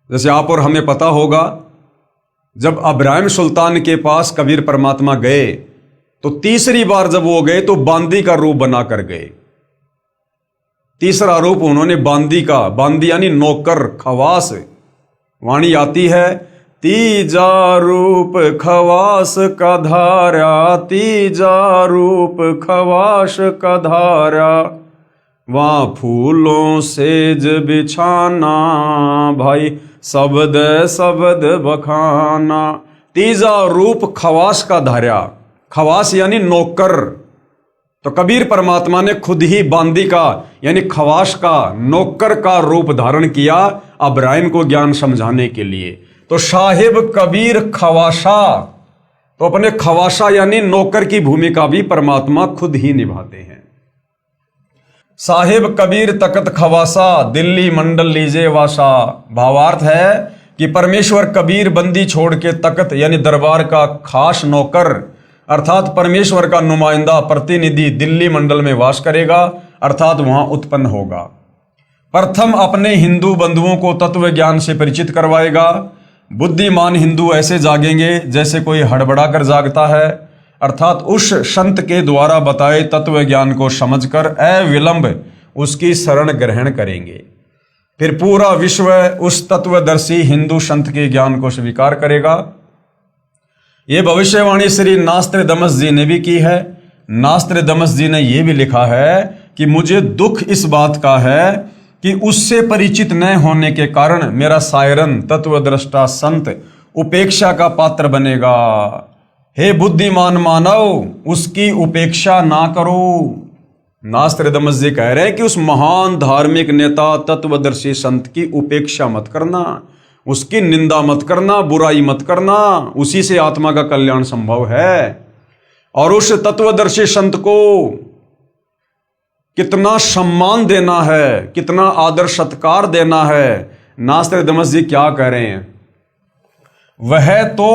जैसे आप और हमें पता होगा, जब इब्राहिम सुल्तान के पास कबीर परमात्मा गए तो तीसरी बार जब वो गए तो बांदी का रूप बनाकर गए। तीसरा रूप उन्होंने बांदी का, बांदी यानी नौकर, खवास। वाणी आती है, तीजा रूप खवास का धारा, तीजा रूप खवास का धारा, वहां फूलों सेज बिछाना, भाई शब्द शब्द बखाना। तीजा रूप खवास का धारा, खवास यानी नौकर। तो कबीर परमात्मा ने खुद ही बांदी का यानी खवास का, नौकर का रूप धारण किया इब्राहिम को ज्ञान समझाने के लिए। तो साहिब कबीर खवासा, तो अपने खवासा यानी नौकर की भूमिका भी परमात्मा खुद ही निभाते हैं। साहिब कबीर तकत खवासा, दिल्ली मंडल लीजे वासा। भावार्थ है कि परमेश्वर कबीर बंदी छोड़ के तकत यानी दरबार का खास नौकर अर्थात परमेश्वर का नुमाइंदा प्रतिनिधि दिल्ली मंडल में वास करेगा, अर्थात वहां उत्पन्न होगा। प्रथम अपने हिंदू बंधुओं को तत्व ज्ञान से परिचित करवाएगा। बुद्धिमान हिंदू ऐसे जागेंगे जैसे कोई हड़बड़ा कर जागता है, अर्थात उस संत के द्वारा बताए तत्व ज्ञान को समझकर अविलंब उसकी शरण ग्रहण करेंगे। फिर पूरा विश्व उस तत्वदर्शी हिंदू संत के ज्ञान को स्वीकार करेगा। ये भविष्यवाणी श्री नास्त्रदमस जी ने भी की है। नास्त्रदमस जी ने यह भी लिखा है कि मुझे दुख इस बात का है कि उससे परिचित न होने के कारण मेरा सायरन तत्वदृष्टा संत उपेक्षा का पात्र बनेगा। हे बुद्धिमान मानव, उसकी उपेक्षा ना करो। नास्त्रदामस जी कह रहे हैं कि उस महान धार्मिक नेता तत्वदर्शी संत की उपेक्षा मत करना, उसकी निंदा मत करना, बुराई मत करना, उसी से आत्मा का कल्याण संभव है। और उस तत्वदर्शी संत को कितना सम्मान देना है, कितना आदर सत्कार देना है। नास्त्रदामस जी क्या कह रहे हैं? वह तो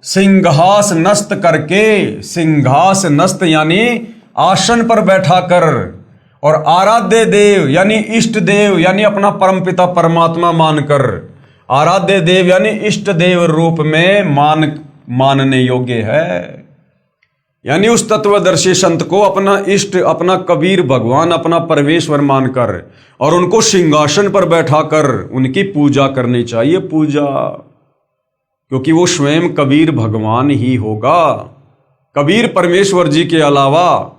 सिंहास नस्त करके, सिंहास नस्त यानी आसन पर बैठा कर, और आराध्य देव यानी इष्ट देव यानी अपना परमपिता परमात्मा मानकर, आराध्य देव यानी इष्ट देव रूप में मानने योग्य है। यानी उस तत्वदर्शी संत को अपना इष्ट, अपना कबीर भगवान, अपना परमेश्वर मानकर और उनको सिंहासन पर बैठाकर उनकी पूजा करनी चाहिए। पूजा, क्योंकि वो स्वयं कबीर भगवान ही होगा। कबीर परमेश्वर जी के अलावा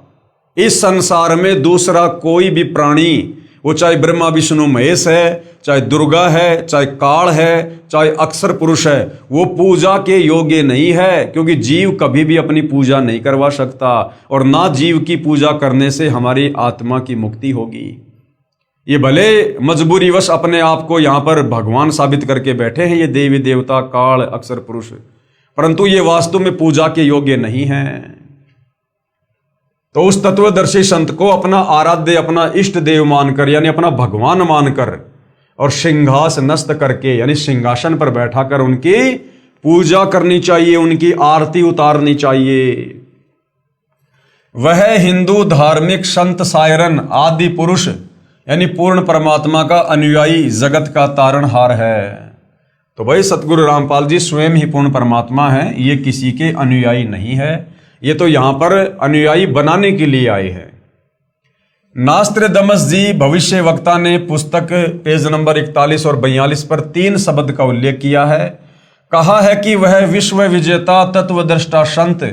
इस संसार में दूसरा कोई भी प्राणी, वो चाहे ब्रह्मा विष्णु महेश है, चाहे दुर्गा है, चाहे काल है, चाहे अक्षर पुरुष है, वो पूजा के योग्य नहीं है। क्योंकि जीव कभी भी अपनी पूजा नहीं करवा सकता, और ना जीव की पूजा करने से हमारी आत्मा की मुक्ति होगी। ये भले मजबूरीवश अपने आप को यहाँ पर भगवान साबित करके बैठे हैं, ये देवी देवता काल अक्षर पुरुष, परंतु ये वास्तव में पूजा के योग्य नहीं है। तो उस तत्वदर्शी संत को अपना आराध्य, अपना इष्ट देव मानकर यानी अपना भगवान मानकर और सिंहास नस्त करके यानी सिंहासन पर बैठाकर उनकी पूजा करनी चाहिए, उनकी आरती उतारनी चाहिए। वह हिंदू धार्मिक संत सायरन आदि पुरुष यानी पूर्ण परमात्मा का अनुयायी जगत का तारणहार है। तो भाई सतगुरु रामपाल जी स्वयं ही पूर्ण परमात्मा हैं, ये किसी के अनुयायी नहीं है, ये तो यहां पर अनुयायी बनाने के लिए आए हैं। नास्त्रदामस जी भविष्य वक्ता ने पुस्तक पेज नंबर 41 और 42 पर 3 शब्द का उल्लेख किया है। कहा है कि वह विश्व विजेता तत्वदृष्टा संत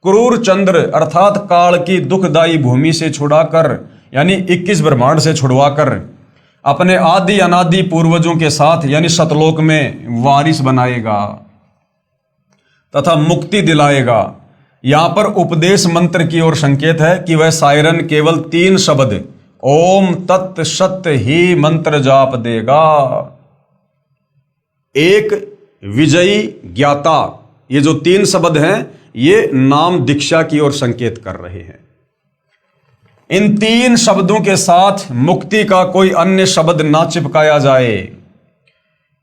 क्रूर चंद्र अर्थात काल की दुखदायी भूमि से छुड़ाकर यानी 21 ब्रह्मांड से छुड़वाकर अपने आदि अनादि पूर्वजों के साथ यानी सतलोक में वारिस बनाएगा तथा मुक्ति दिलाएगा। यहां पर उपदेश मंत्र की ओर संकेत है कि वह सायरन केवल 3 शब्द ओम तत् सत्य ही मंत्र जाप देगा। एक विजयी ज्ञाता, ये जो 3 शब्द हैं ये नाम दीक्षा की ओर संकेत कर रहे हैं। इन 3 शब्दों के साथ मुक्ति का कोई अन्य शब्द ना चिपकाया जाए,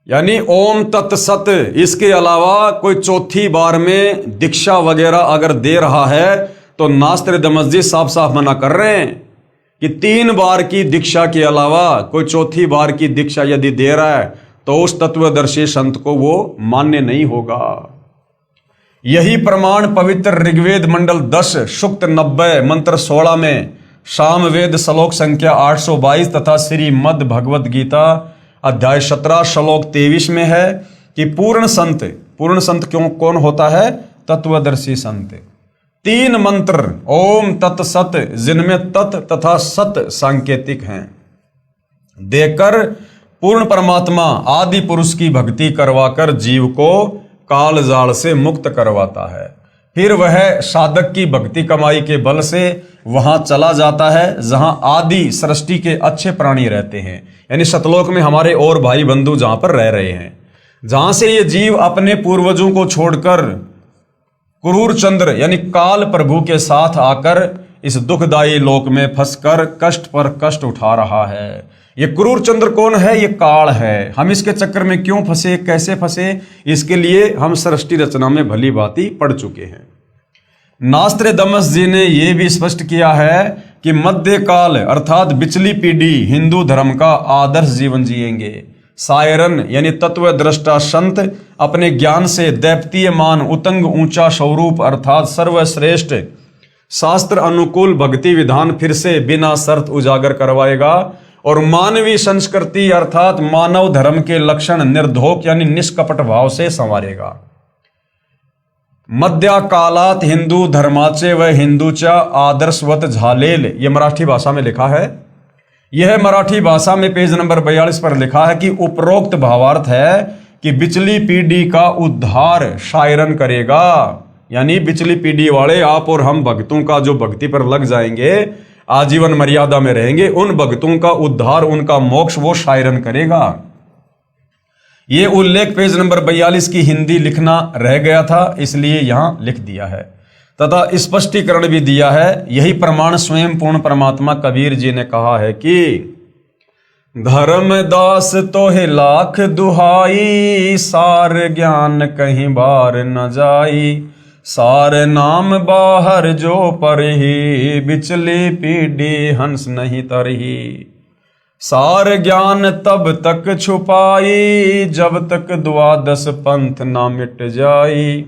यानी ओम तत् सत, इसके अलावा कोई चौथी बार में दीक्षा वगैरह अगर दे रहा है तो नास्त्रदामस जी साफ साफ मना कर रहे हैं कि 3 बार की दीक्षा के अलावा कोई चौथी बार की दीक्षा यदि दे रहा है तो उस तत्वदर्शी संत को वो मान्य नहीं होगा। यही प्रमाण पवित्र ऋग्वेद मंडल 10 सूक्त 90 मंत्र 16 में, सामवेद श्लोक संख्या 822 तथा श्रीमद् भगवद गीता अध्याय 17 श्लोक 23 में है कि पूर्ण संत क्यों कौन होता है? तत्वदर्शी संत। 3 मंत्र ओम तत् सत जिनमें तत् तथा सत सांकेतिक हैं देकर पूर्ण परमात्मा आदि पुरुष की भक्ति करवाकर जीव को काल जाल से मुक्त करवाता है। फिर वह साधक की भक्ति कमाई के बल से वहां चला जाता है जहां आदि सृष्टि के अच्छे प्राणी रहते हैं, यानी सतलोक में हमारे और भाई बंधु जहां पर रह रहे हैं, जहां से ये जीव अपने पूर्वजों को छोड़कर क्रूर चंद्र यानी काल प्रभु के साथ आकर इस दुखदायी लोक में फंसकर कष्ट पर कष्ट उठा रहा है। ये क्रूर चंद्र कौन है? ये काल है। हम इसके चक्कर में क्यों फंसे, कैसे फंसे, इसके लिए हम सृष्टि रचना में भली भांति पढ़ चुके हैं। नास्त्रदामस जी ने यह भी स्पष्ट किया है कि मध्यकाल अर्थात पिछली पीढ़ी हिंदू धर्म का आदर्श जीवन जिएंगे। सायरन यानी तत्वद्रष्टा संत अपने ज्ञान से दैप्तीयमान उतंग ऊंचा स्वरूप अर्थात सर्वश्रेष्ठ शास्त्र अनुकूल भक्ति विधान फिर से बिना शर्त उजागर करवाएगा और मानवीय संस्कृति अर्थात मानव धर्म के लक्षण निर्धोक यानी निष्कपट भाव से संवारेगा। मध्या कालात हिंदू धर्माचे व हिंदूच्या आदर्शवत झालेल, ये मराठी भाषा में लिखा है। यह मराठी भाषा में पेज नंबर 42 पर लिखा है कि उपरोक्त भावार्थ है कि पिछली पीढ़ी का उद्धार सायरन करेगा। यानी पिछली पीढ़ी वाले आप और हम भक्तों का जो भक्ति पर लग जाएंगे, आजीवन मर्यादा में रहेंगे, उन भक्तों का उद्धार, उनका मोक्ष वो शायरन करेगा। ये उल्लेख पेज नंबर 42 की हिंदी लिखना रह गया था, इसलिए यहां लिख दिया है तथा स्पष्टीकरण भी दिया है। यही प्रमाण स्वयं पूर्ण परमात्मा कबीर जी ने कहा है कि धर्मदास तोहे लाख दुहाई, सार ज्ञान कहीं बार न जाई, सार नाम बाहर जो परही, बिचली पीढ़ी हंस नहीं तरही, सार ज्ञान तब तक छुपाई, जब तक द्वादश पंथ ना मिट जाई।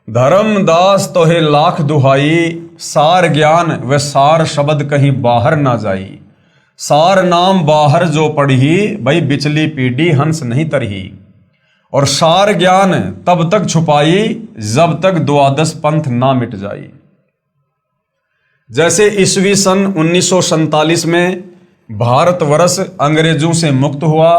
धर्मदास तोहे लाख दुहाई, सार ज्ञान व सार शब्द कहीं बाहर ना जाई, सार नाम बाहर जो पढ़ी, भाई बिचली पीढ़ी हंस नहीं तरही, और सार ज्ञान तब तक छुपाई जब तक द्वादश पंथ ना मिट जाई। जैसे ईस्वी सन 1947 में भारतवर्ष अंग्रेजों से मुक्त हुआ,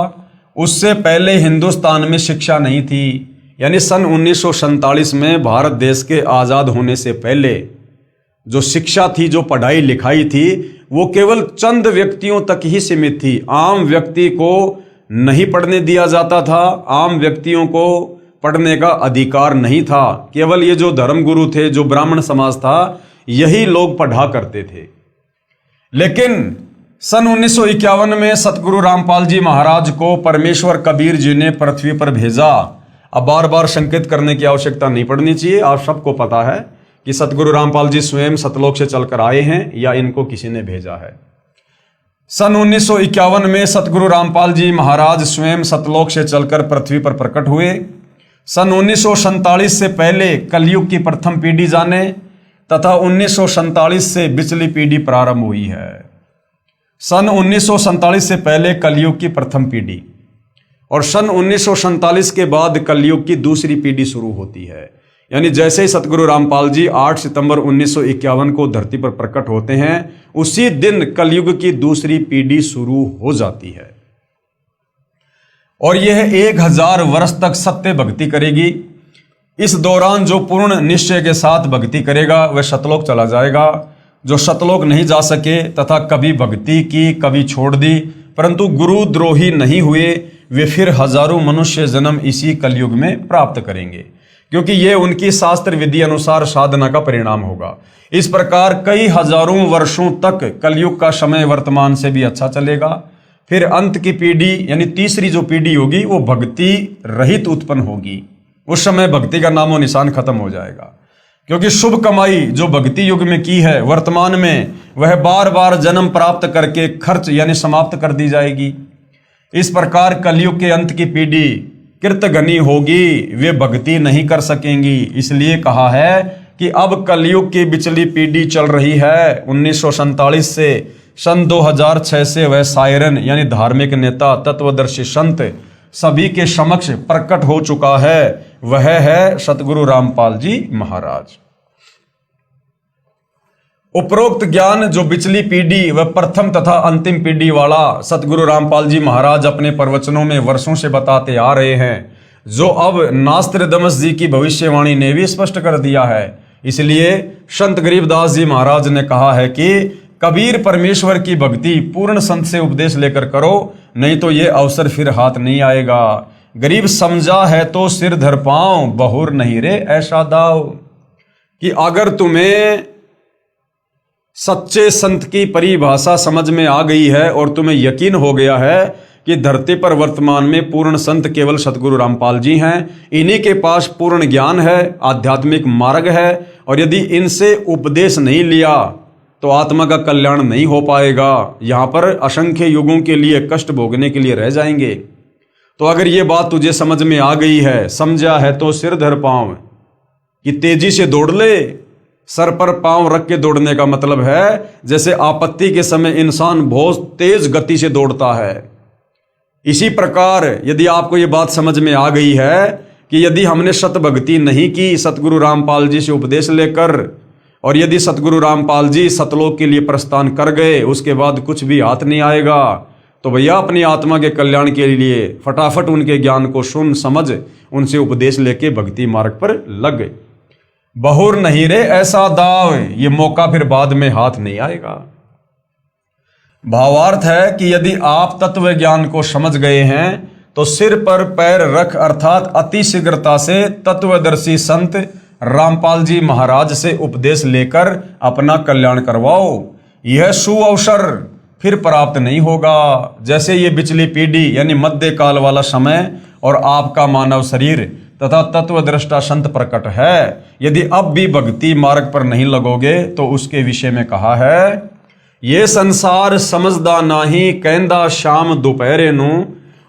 उससे पहले हिंदुस्तान में शिक्षा नहीं थी। यानी सन 1947 में भारत देश के आज़ाद होने से पहले जो शिक्षा थी, जो पढ़ाई लिखाई थी, वो केवल चंद व्यक्तियों तक ही सीमित थी। आम व्यक्ति को नहीं पढ़ने दिया जाता था, आम व्यक्तियों को पढ़ने का अधिकार नहीं था। केवल ये जो धर्मगुरु थे, जो ब्राह्मण समाज था, यही लोग पढ़ा करते थे। लेकिन सन 1951 में सतगुरु रामपाल जी महाराज को परमेश्वर कबीर जी ने पृथ्वी पर भेजा। अब बार बार संकेत करने की आवश्यकता नहीं पड़नी चाहिए, आप सबको पता है कि सतगुरु रामपाल जी स्वयं सतलोक से चलकर आए हैं या इनको किसी ने भेजा है। सन 1951 में सतगुरु रामपाल जी महाराज स्वयं सतलोक से चलकर पृथ्वी पर प्रकट हुए। सन 1947 से पहले कलयुग की प्रथम पीढ़ी जाने तथा 1947 से बिचली पीढ़ी प्रारंभ हुई है। सन 1947 से पहले कलयुग की प्रथम पीढ़ी और सन 1947 के बाद कलयुग की दूसरी पीढ़ी शुरू होती है। यानी जैसे ही सतगुरु रामपाल जी 8 सितंबर 1951 को धरती पर प्रकट होते हैं, उसी दिन कलयुग की दूसरी पीढ़ी शुरू हो जाती है और यह 1000 वर्ष तक सत्य भक्ति करेगी। इस दौरान जो पूर्ण निश्चय के साथ भक्ति करेगा वह सतलोक चला जाएगा। जो सतलोक नहीं जा सके तथा कभी भक्ति की, कभी छोड़ दी, परंतु गुरु द्रोही नहीं हुए, वे फिर हजारों मनुष्य जन्म इसी कलयुग में प्राप्त करेंगे, क्योंकि ये उनकी शास्त्र विधि अनुसार साधना का परिणाम होगा। इस प्रकार कई हजारों वर्षों तक कलयुग का समय वर्तमान से भी अच्छा चलेगा। फिर अंत की पीढ़ी यानी तीसरी जो पीढ़ी होगी वो भक्ति रहित उत्पन्न होगी। उस समय भक्ति का नामो निशान खत्म हो जाएगा, क्योंकि शुभ कमाई जो भक्ति युग में की है वर्तमान में वह बार बार जन्म प्राप्त करके खर्च यानी समाप्त कर दी जाएगी। इस प्रकार कलयुग के अंत की पीढ़ी कृतघ्नी होगी, वे भक्ति नहीं कर सकेंगी। इसलिए कहा है कि अब कलयुग की बिचली पीढ़ी चल रही है। 1947 से सन 2006 से वह सायरन यानी धार्मिक नेता, तत्वदर्शी संत सभी के समक्ष प्रकट हो चुका है। वह है सतगुरु रामपाल जी महाराज। उपरोक्त ज्ञान जो बिचली पीढ़ी व प्रथम तथा अंतिम पीढ़ी वाला सतगुरु रामपाल जी महाराज अपने प्रवचनों में वर्षों से बताते आ रहे हैं, जो अब नास्त्रदमस जी की भविष्यवाणी ने भी स्पष्ट कर दिया है। इसलिए संत गरीबदास जी महाराज ने कहा है कि कबीर परमेश्वर की भक्ति पूर्ण संत से उपदेश लेकर करो, नहीं तो ये अवसर फिर हाथ नहीं आएगा। गरीब समझा है तो सिर धर पाओ, बहुर नहीं रे ऐसा दाव। कि अगर तुम्हें सच्चे संत की परिभाषा समझ में आ गई है और तुम्हें यकीन हो गया है कि धरती पर वर्तमान में पूर्ण संत केवल सतगुरु रामपाल जी हैं, इन्हीं के पास पूर्ण ज्ञान है, आध्यात्मिक मार्ग है, और यदि इनसे उपदेश नहीं लिया तो आत्मा का कल्याण नहीं हो पाएगा। यहाँ पर असंख्य युगों के लिए कष्ट भोगने के लिए रह जाएंगे। तो अगर ये बात तुझे समझ में आ गई है, समझा है तो सिर धर पाँव, कि तेजी से दौड़ ले। सर पर पांव रख के दौड़ने का मतलब है जैसे आपत्ति के समय इंसान बहुत तेज गति से दौड़ता है। इसी प्रकार यदि आपको ये बात समझ में आ गई है कि यदि हमने सत भक्ति नहीं की सतगुरु रामपाल जी से उपदेश लेकर, और यदि सतगुरु रामपाल जी सतलोक के लिए प्रस्थान कर गए, उसके बाद कुछ भी हाथ नहीं आएगा, तो भैया अपनी आत्मा के कल्याण के लिए फटाफट उनके ज्ञान को सुन समझ उनसे उपदेश लेके भक्ति मार्ग पर लग गए। बहुर नहीं रे ऐसा दाव, ये मौका फिर बाद में हाथ नहीं आएगा। भावार्थ है कि यदि आप तत्व ज्ञान को समझ गए हैं तो सिर पर पैर रख अर्थात अति शीघ्रता से तत्वदर्शी संत रामपाल जी महाराज से उपदेश लेकर अपना कल्याण करवाओ। यह सुअवसर फिर प्राप्त नहीं होगा। जैसे ये पिछली पीढ़ी यानी मध्य काल वाला समय और आपका मानव शरीर तथा तत्वदृष्टा संत प्रकट है। यदि अब भी भक्ति मार्ग पर नहीं लगोगे तो उसके विषय में कहा है, ये संसार समझदा नाही कहंदा शाम दोपहरे नू,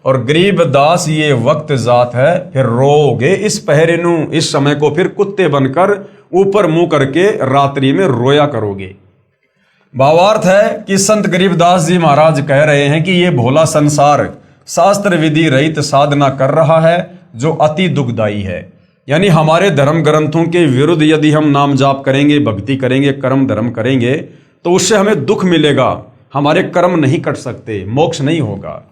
और गरीब दास ये वक्त जात है फिर रोगे इस पहरे नू। इस समय को फिर कुत्ते बनकर ऊपर मुंह करके रात्रि में रोया करोगे। भावार्थ है कि संत गरीबदास जी महाराज कह रहे हैं कि ये भोला संसार शास्त्र विधि रहित साधना कर रहा है जो अति दुखदायी है। यानी हमारे धर्म ग्रंथों के विरुद्ध यदि हम नाम जाप करेंगे, भक्ति करेंगे, कर्म धर्म करेंगे तो उससे हमें दुख मिलेगा, हमारे कर्म नहीं कट सकते, मोक्ष नहीं होगा।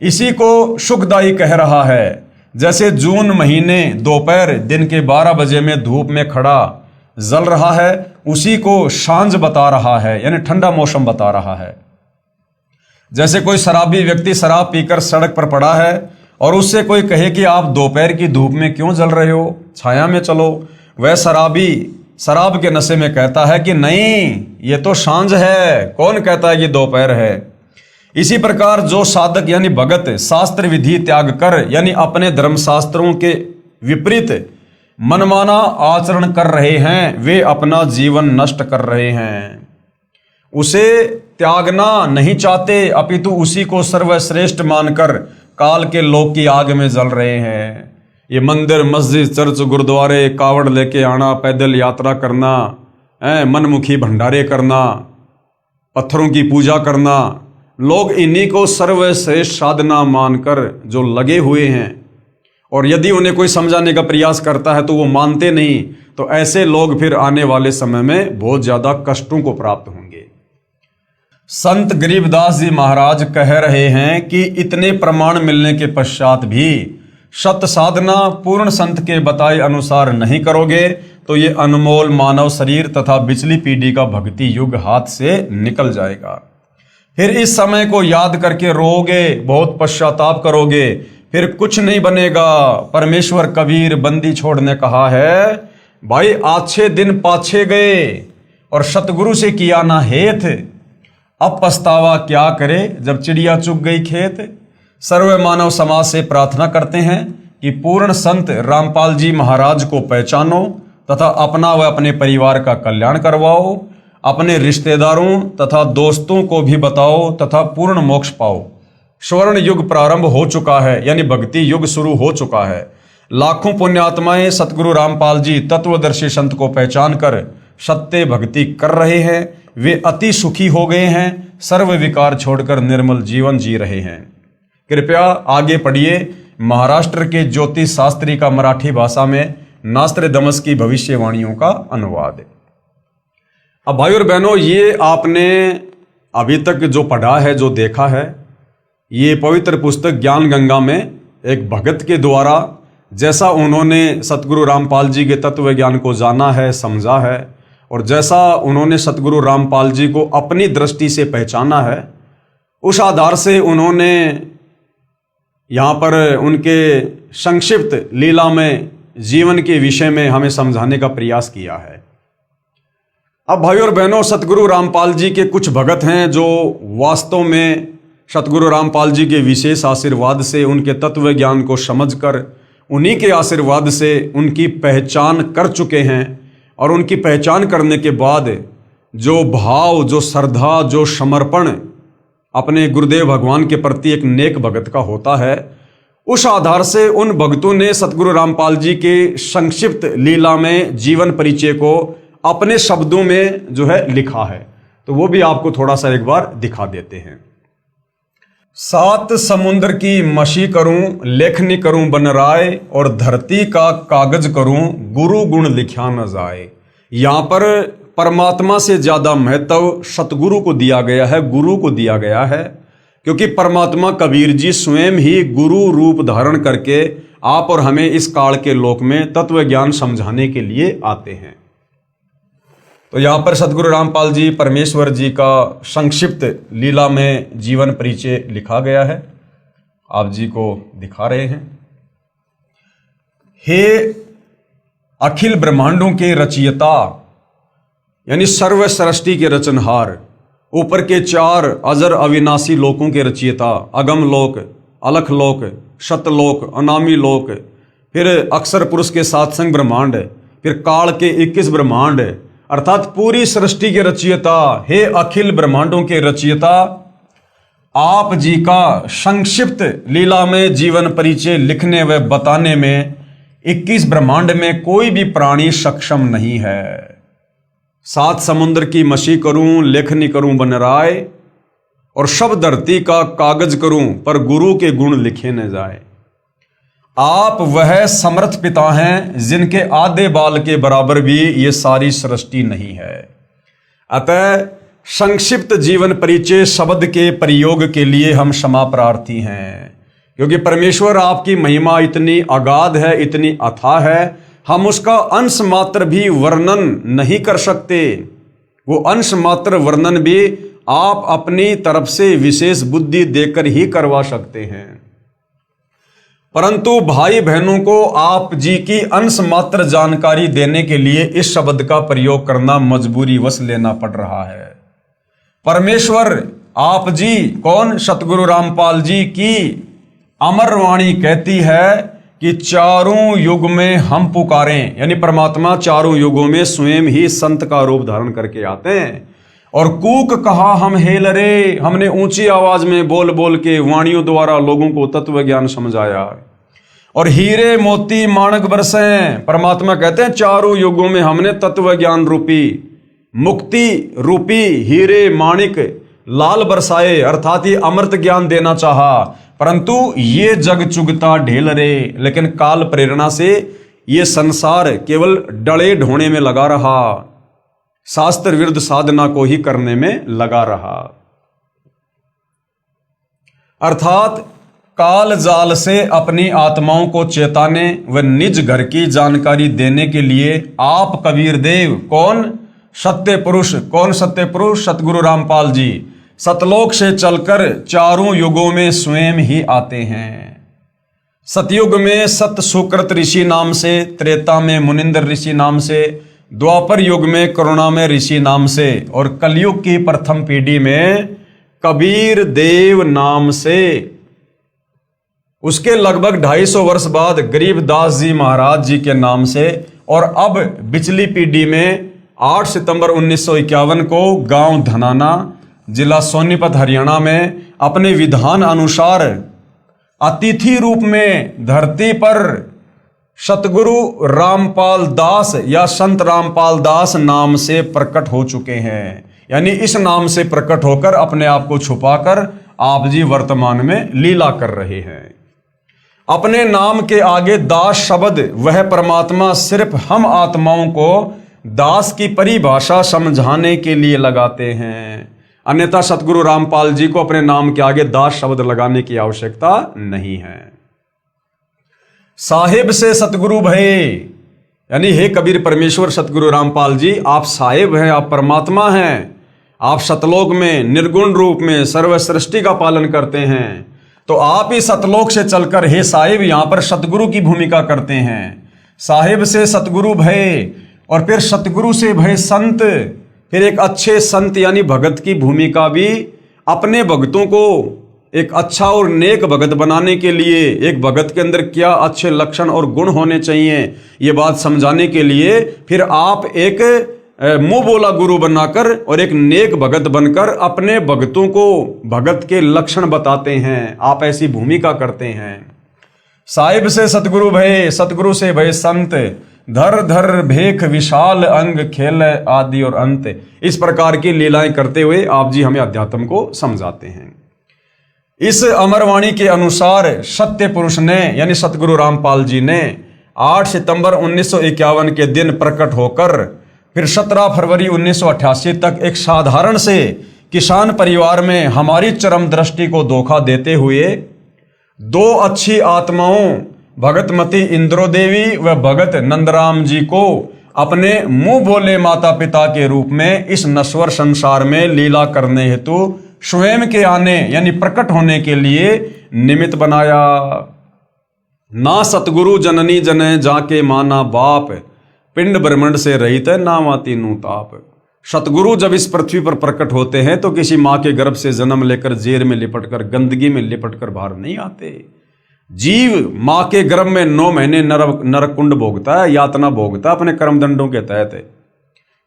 इसी को सुखदायी कह रहा है। जैसे जून महीने दोपहर दिन के 12 बजे में धूप में खड़ा जल रहा है, उसी को सांझ बता रहा है, यानी ठंडा मौसम बता रहा है। जैसे कोई शराबी व्यक्ति शराब पीकर सड़क पर पड़ा है और उससे कोई कहे कि आप दोपहर की धूप में क्यों जल रहे हो, छाया में चलो, वह शराबी शराब के नशे में कहता है कि नहीं, ये तो सांझ है, कौन कहता है कि दोपहर है। इसी प्रकार जो साधक यानी भगत शास्त्र विधि त्याग कर यानी अपने धर्म शास्त्रों के विपरीत मनमाना आचरण कर रहे हैं, वे अपना जीवन नष्ट कर रहे हैं। उसे त्यागना नहीं चाहते अपितु उसी को सर्वश्रेष्ठ मानकर काल के लोक की आग में जल रहे हैं। ये मंदिर मस्जिद चर्च गुरुद्वारे कावड़ लेके आना, पैदल यात्रा करना, मनमुखी भंडारे करना, पत्थरों की पूजा करना, लोग इन्हीं को सर्वश्रेष्ठ साधना मानकर जो लगे हुए हैं। और यदि उन्हें कोई समझाने का प्रयास करता है तो वो मानते नहीं। तो ऐसे लोग फिर आने वाले समय में बहुत ज्यादा कष्टों को प्राप्त होंगे। संत गरीबदास जी महाराज कह रहे हैं कि इतने प्रमाण मिलने के पश्चात भी सत साधना पूर्ण संत के बताए अनुसार नहीं करोगे तो ये अनमोल मानव शरीर तथा पिछली पीढ़ी का भक्ति युग हाथ से निकल जाएगा। फिर इस समय को याद करके रोओगे, बहुत पश्चाताप करोगे, फिर कुछ नहीं बनेगा। परमेश्वर कबीर बंदी छोड़ने कहा है, भाई आछे दिन पाछे गए और सतगुरु से किया ना हेत, अब पछतावा क्या करे जब चिड़िया चुग गई खेत। सर्व मानव समाज से प्रार्थना करते हैं कि पूर्ण संत रामपाल जी महाराज को पहचानो तथा अपना व अपने परिवार का कल्याण करवाओ, अपने रिश्तेदारों तथा दोस्तों को भी बताओ तथा पूर्ण मोक्ष पाओ। स्वर्ण युग प्रारंभ हो चुका है, यानी भक्ति युग शुरू हो चुका है। लाखों पुण्यात्माएं सतगुरु रामपाल जी तत्वदर्शी संत को पहचान कर सत्य भक्ति कर रहे हैं। वे अति सुखी हो गए हैं, सर्व विकार छोड़कर निर्मल जीवन जी रहे हैं। कृपया आगे पढ़िए महाराष्ट्र के ज्योतिष शास्त्री का मराठी भाषा में नास्ट्रेडमस की भविष्यवाणियों का अनुवाद। अब भाई और बहनों, ये आपने अभी तक जो पढ़ा है, जो देखा है, ये पवित्र पुस्तक ज्ञान गंगा में एक भगत के द्वारा जैसा उन्होंने सतगुरु रामपाल जी के तत्व ज्ञान को जाना है, समझा है, और जैसा उन्होंने सतगुरु रामपाल जी को अपनी दृष्टि से पहचाना है, उस आधार से उन्होंने यहाँ पर उनके संक्षिप्त लीला में जीवन के विषय में हमें समझाने का प्रयास किया है। अब भाई और बहनों, सतगुरु रामपाल जी के कुछ भगत हैं जो वास्तव में सतगुरु रामपाल जी के विशेष आशीर्वाद से उनके तत्व ज्ञान को समझकर उन्हीं के आशीर्वाद से उनकी पहचान कर चुके हैं। और उनकी पहचान करने के बाद जो भाव, जो श्रद्धा, जो समर्पण अपने गुरुदेव भगवान के प्रति एक नेक भगत का होता है, उस आधार से उन भक्तों ने सतगुरु रामपाल जी के संक्षिप्त लीला में जीवन परिचय को अपने शब्दों में जो है लिखा है। तो वो भी आपको थोड़ा सा एक बार दिखा देते हैं। 7 समुद्र की मशी करूं, लेखनी करूं बन राय, और धरती का कागज करूं, गुरु गुण लिखा न जाए। यहाँ पर परमात्मा से ज्यादा महत्व सतगुरु को दिया गया है, गुरु को दिया गया है। क्योंकि परमात्मा कबीर जी स्वयं ही गुरु रूप धारण करके आप और हमें इस काल के लोक में तत्व ज्ञान समझाने के लिए आते हैं। तो यहाँ पर सतगुरु रामपाल जी परमेश्वर जी का संक्षिप्त लीला में जीवन परिचय लिखा गया है, आप जी को दिखा रहे हैं। हे अखिल ब्रह्मांडों के रचयिता, यानी सर्व सृष्टि के रचनहार, ऊपर के 4 अजर अविनाशी लोकों के रचयिता, अगम लोक, अलख लोक, शतलोक, अनामी लोक, फिर अक्षर पुरुष के 7 संग ब्रह्मांड, फिर काल के 21 ब्रह्मांड, अर्थात पूरी सृष्टि के रचयिता, हे अखिल ब्रह्मांडों के रचयिता, आप जी का संक्षिप्त लीला में जीवन परिचय लिखने व बताने में 21 ब्रह्मांड में कोई भी प्राणी सक्षम नहीं है। 7 समुद्र की मशी करूं, लेखनी करूं बन राय, और सब धरती का कागज करूं, पर गुरु के गुण लिखे न जाए। आप वह समर्थ पिता हैं जिनके आधे बाल के बराबर भी ये सारी सृष्टि नहीं है। अतः संक्षिप्त जीवन परिचय शब्द के प्रयोग के लिए हम क्षमा प्रार्थी हैं, क्योंकि परमेश्वर आपकी महिमा इतनी अगाध है, इतनी अथाह है, हम उसका अंश मात्र भी वर्णन नहीं कर सकते। वो अंश मात्र वर्णन भी आप अपनी तरफ से विशेष बुद्धि देकर ही करवा सकते हैं, परंतु भाई बहनों को आप जी की अंश मात्र जानकारी देने के लिए इस शब्द का प्रयोग करना मजबूरीवश लेना पड़ रहा है। परमेश्वर आप जी कौन? सतगुरु रामपाल जी की अमर वाणी कहती है कि चारों युग में हम पुकारें, यानी परमात्मा चारों युगों में स्वयं ही संत का रूप धारण करके आते हैं। और कूक कहा हम हेल रे, हमने ऊंची आवाज में बोल बोल के वाणियों द्वारा लोगों को तत्व ज्ञान समझाया। और हीरे मोती माणक बरसें, परमात्मा कहते हैं चारों युगों में हमने तत्व ज्ञान रूपी, मुक्ति रूपी हीरे माणिक लाल बरसाए, अर्थात ये अमृत ज्ञान देना चाहा, परंतु ये जग चुगता ढेल रे। लेकिन काल प्रेरणा से ये संसार केवल डले ढोने में लगा रहा, शास्त्र विरुद्ध साधना को ही करने में लगा रहा। अर्थात काल जाल से अपनी आत्माओं को चेताने व निज घर की जानकारी देने के लिए आप कबीर देव कौन? सत्य पुरुष। कौन सत्य पुरुष? सतगुरु रामपाल जी सतलोक से चलकर चारों युगों में स्वयं ही आते हैं। सतयुग में सत सुकृत ऋषि नाम से, त्रेता में मुनिंद्र ऋषि नाम से, द्वापर युग में करुणा में ऋषि नाम से, और कलयुग की प्रथम पीढ़ी में कबीर देव नाम से। उसके लगभग 250 वर्ष बाद गरीबदास जी महाराज जी के नाम से, और अब पिछली पीढ़ी में 8 सितंबर 1951 को गांव धनाना, जिला सोनीपत, हरियाणा में अपने विधान अनुसार अतिथि रूप में धरती पर सतगुरु रामपाल दास या संत रामपाल दास नाम से प्रकट हो चुके हैं। यानी इस नाम से प्रकट होकर अपने आप को छुपाकर आप जी वर्तमान में लीला कर रहे हैं। अपने नाम के आगे दास शब्द वह परमात्मा सिर्फ हम आत्माओं को दास की परिभाषा समझाने के लिए लगाते हैं, अन्यथा सतगुरु रामपाल जी को अपने नाम के आगे दास शब्द लगाने की आवश्यकता नहीं है। साहिब से सतगुरु भये, यानी हे कबीर परमेश्वर सतगुरु रामपाल जी, आप साहिब हैं, आप परमात्मा हैं, आप सतलोक में निर्गुण रूप में सर्व सृष्टि का पालन करते हैं। तो आप ही सतलोक से चलकर हे साहिब यहां पर सतगुरु की भूमिका करते हैं। साहिब से सतगुरु भय, और फिर सतगुरु से भय संत, फिर एक अच्छे संत यानी भगत की भूमिका भी अपने भक्तों को एक अच्छा और नेक भगत बनाने के लिए, एक भगत के अंदर क्या अच्छे लक्षण और गुण होने चाहिए ये बात समझाने के लिए फिर आप एक मुंह बोला गुरु बनाकर और एक नेक भगत बनकर अपने भक्तों को भगत के लक्षण बताते हैं। आप ऐसी भूमिका करते हैं। साहिब से सतगुरु भय, सतगुरु से भय संत, धर धर भेख विशाल अंग खेल आदि और अंत। इस प्रकार की लीलाएं करते हुए आप जी हमें अध्यात्म को समझाते हैं। इस अमरवाणी के अनुसार सत्य पुरुष ने यानी सतगुरु रामपाल जी ने 8 सितंबर 1951 के दिन प्रकट होकर फिर 17 फरवरी 1988 तक एक साधारण से किसान परिवार में हमारी चरम दृष्टि को धोखा देते हुए दो अच्छी आत्माओं भगतमती इंद्रो देवी व भगत नंदराम जी को अपने मुंह बोले माता पिता के रूप में इस नश्वर संसार में लीला करने हेतु स्वयं के आने यानी प्रकट होने के लिए निमित्त बनाया। ना सतगुरु जननी जने जाके माना बाप, पिंड ब्रह्मंड से रहित है नामाती नूताप। सतगुरु जब इस पृथ्वी पर प्रकट होते हैं तो किसी माँ के गर्भ से जन्म लेकर जेर में लिपटकर गंदगी में लिपटकर बाहर नहीं आते। जीव माँ के गर्भ में 9 महीने नरक कुंड भोगता है, यातना भोगता है अपने कर्मदंडों के तहत।